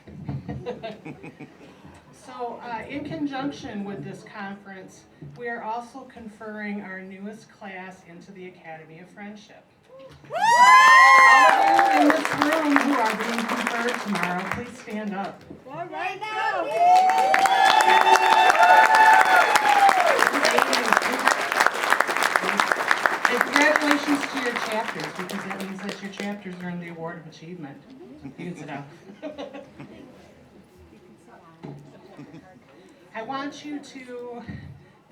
So, in conjunction with this conference, we are also conferring our newest class into the Academy of Friendship. All of you in this room who are being conferred tomorrow, please stand up. Right now. And congratulations to your chapters, because that means that your chapters earned the Award of Achievement. You can sit down. I want you to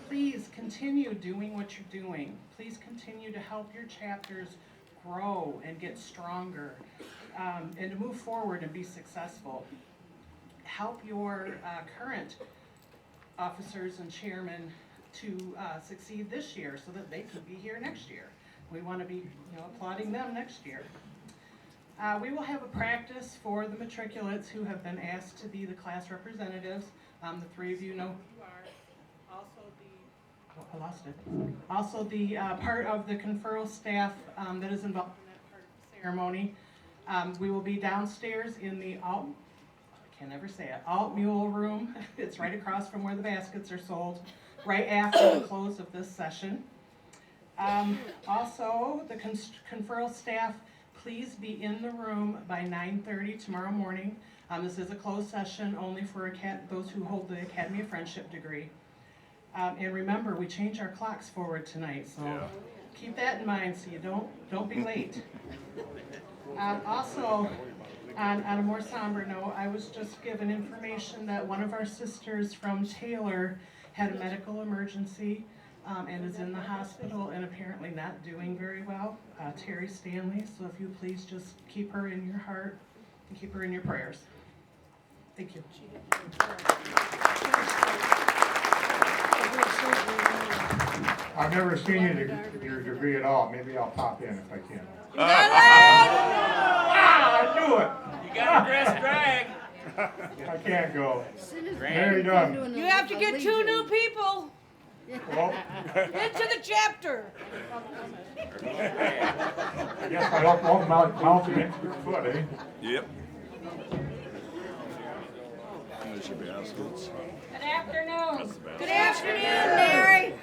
please continue doing what you're doing. Please continue to help your chapters grow and get stronger, and to move forward and be successful. Help your current officers and chairmen to succeed this year so that they can be here next year. We want to be applauding them next year. We will have a practice for the matriculates who have been asked to be the class representatives. The three of you know who you are. Also the part of the conferral staff that is involved in that part of the ceremony. We will be downstairs in the Alt Mule room. It's right across from where the baskets are sold, right after the close of this session. Also, the conferral staff, please be in the room by 9:30 tomorrow morning. This is a closed session only for those who hold the Academy of Friendship degree. And remember, we change our clocks forward tonight, so keep that in mind so you don't be late. Also, on a more somber note, I was just given information that one of our sisters from Taylor had a medical emergency and is in the hospital and apparently not doing very well, Terry Stanley. So if you please just keep her in your heart and keep her in your prayers. Thank you. I've never seen your degree at all. Maybe I'll pop in if I can. I knew it. You got a dress drag. I can't go. Very done. You have to get 2 new people Well, into the chapter. I guess I don't mount an extra foot, eh? Yep. There should be assholes. Good afternoon. Good afternoon, Mary.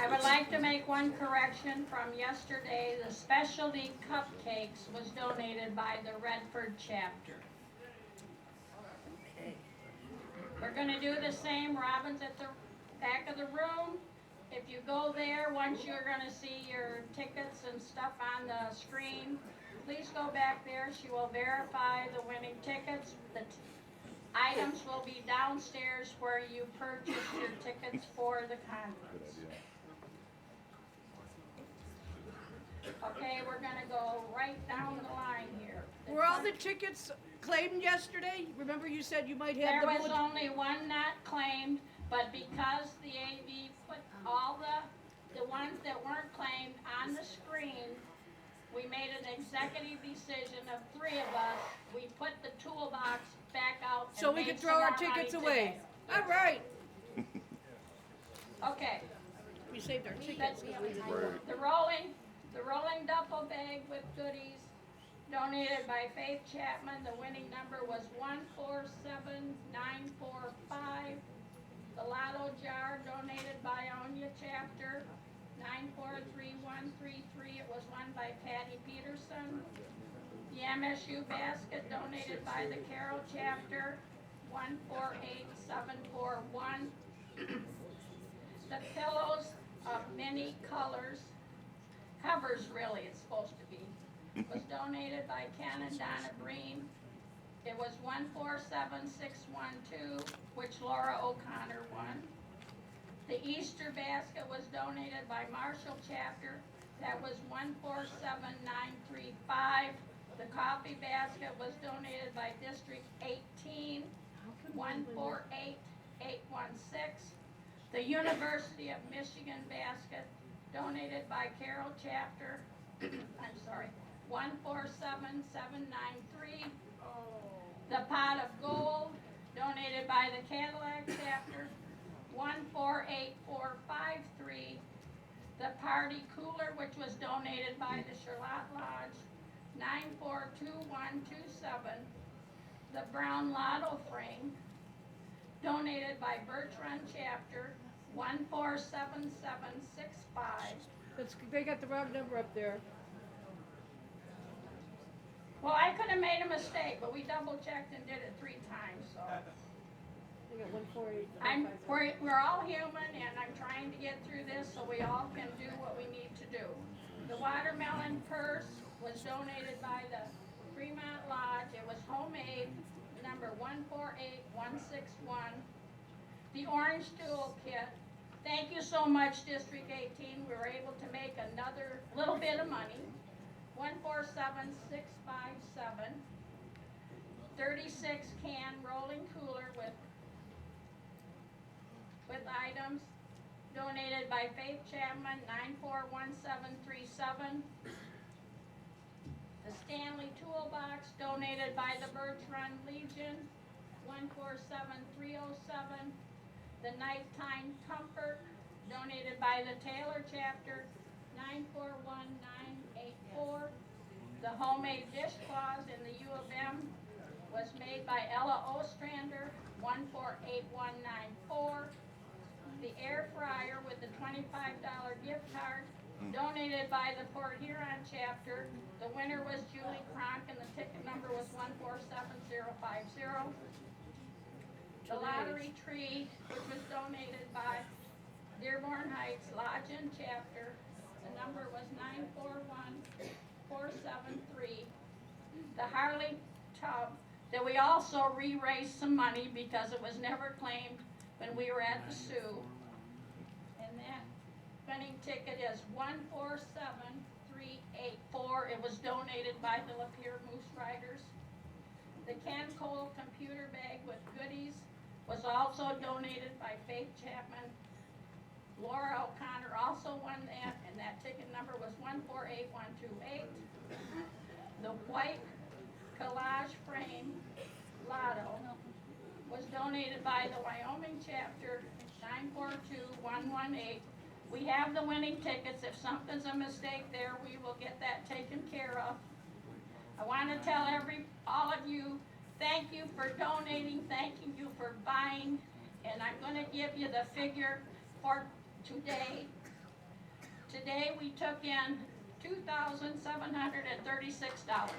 I would like to make one correction from yesterday. The specialty cupcakes was donated by the Redford chapter. We're going to do the same. Robin's at the back of the room. If you go there, once you're going to see your tickets and stuff on the screen, Please go back there. She will verify the winning tickets. The items will be downstairs where you purchase your tickets for the conference. Okay, we're gonna go right down the line here. Were all the tickets claimed yesterday? Remember you said you might have There the was bulletin? only one not claimed, but because the AV put all the ones that weren't claimed on the screen, we made an executive decision of 3 of us. We put the toolbox back out and So we made could some throw our more money tickets today. away. All right. Okay. We saved our tickets. The rolling duffel bag with goodies donated by Faith Chapman. The winning number was 147945. The Lotto jar donated by Onya Chapter 943133. It was won by Patty Peterson. The MSU basket donated by the Carroll Chapter 148741. The pillows of many colors, covers really it's supposed to be, was donated by Ken and Donna Breen. It was 147612, which Laura O'Connor won. The Easter basket was donated by Marshall Chapter. That was 147935. The coffee basket was donated by District 18, 148816. The University of Michigan basket donated by Carroll Chapter, 147793. The pot of gold donated by the Cadillac Chapter, 148453. The party cooler, which was donated by the Charlotte Lodge, 942127. The brown lotto frame donated by Birch Run Chapter, 147765. They got the wrong number up there. Well, I could have made a mistake, but we double checked and did it 3 times, so. They got 148. We're all human, and I'm trying to get through this so we all can do what we need to do. The watermelon purse was donated by the Fremont Lodge. It was homemade, number 148161. The orange stool kit. Thank you so much, District 18. We were able to make another little bit of money. 147657. 36 can rolling cooler with items donated by Faith Chapman, 941737. The Stanley toolbox donated by the Birch Run Legion, 147307. The nighttime comfort donated by the Taylor Chapter, 941984. The homemade dishcloths in the U of M was made by Ella Ostrander, 148194. The air fryer with the $25 gift card donated by the Port Huron Chapter. The winner was Julie Kronk and the ticket number was 147050. The lottery tree, which was donated by Dearborn Heights Lodge and Chapter. The number was 941473. The Harley tub that we also re-raised some money because it was never claimed when we were at the Sioux. And that winning ticket is 147384. It was donated by the Lapeer Moose Riders. The Ken Cole computer bag with goodies was also donated by Faith Chapman. Laura O'Connor also won that, and that ticket number was 148128. The white collage frame lotto was donated by the Wyoming Chapter, 942118. We have the winning tickets. If something's a mistake there, we will get that taken care of. I want to tell all of you, thank you for donating, thank you for buying, and I'm going to give you the figure for today. Today we took in $2,736.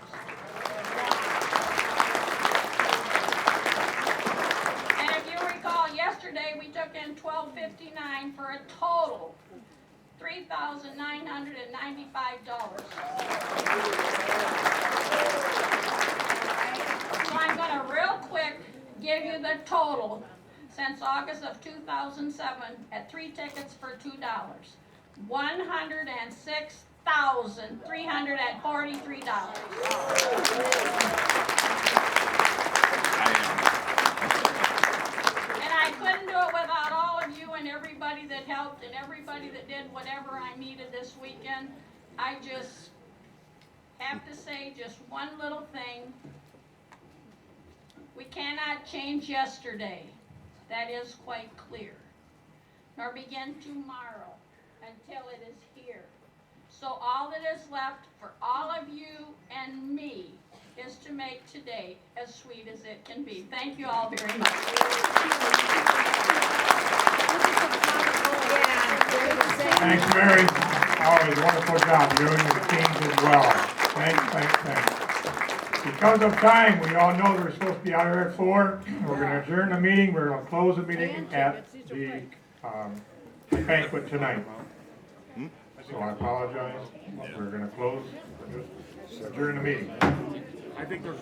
And if you recall, yesterday we took in $1,259 for a total $3,736. $3,995. So I'm gonna real quick give you the total since August of 2007 at 3 tickets for $2. $106,343. And I couldn't do it without all of you and everybody that helped and everybody that did whatever I needed this weekend. I just have to say just one little thing. We cannot change yesterday. That is quite clear. Nor begin tomorrow until it is here. So all that is left for all of you and me is to make today as sweet as it can be. Thank you all very much. Thanks, Mary. Always a wonderful job doing with the teams as well. Thanks. Because of time, we all know we're supposed to be out here at 4. We're going to adjourn the meeting. We're going to close the meeting at the banquet tonight. So I apologize. We're going to close, adjourn the meeting. I think there's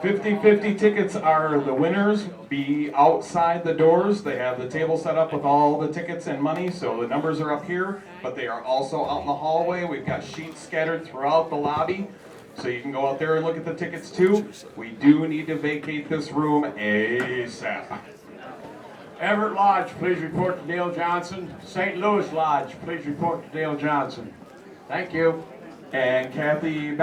50-50 tickets are the winners. Be outside the doors. They have the table set up with all the tickets and money, so the numbers are up here, but they are also out in the hallway. We've got sheets scattered throughout the lobby, so you can go out there and look at the tickets too. We do need to vacate this room ASAP. Everett Lodge, please report to Dale Johnson. St. Louis Lodge, please report to Dale Johnson. Thank you. And Kathy,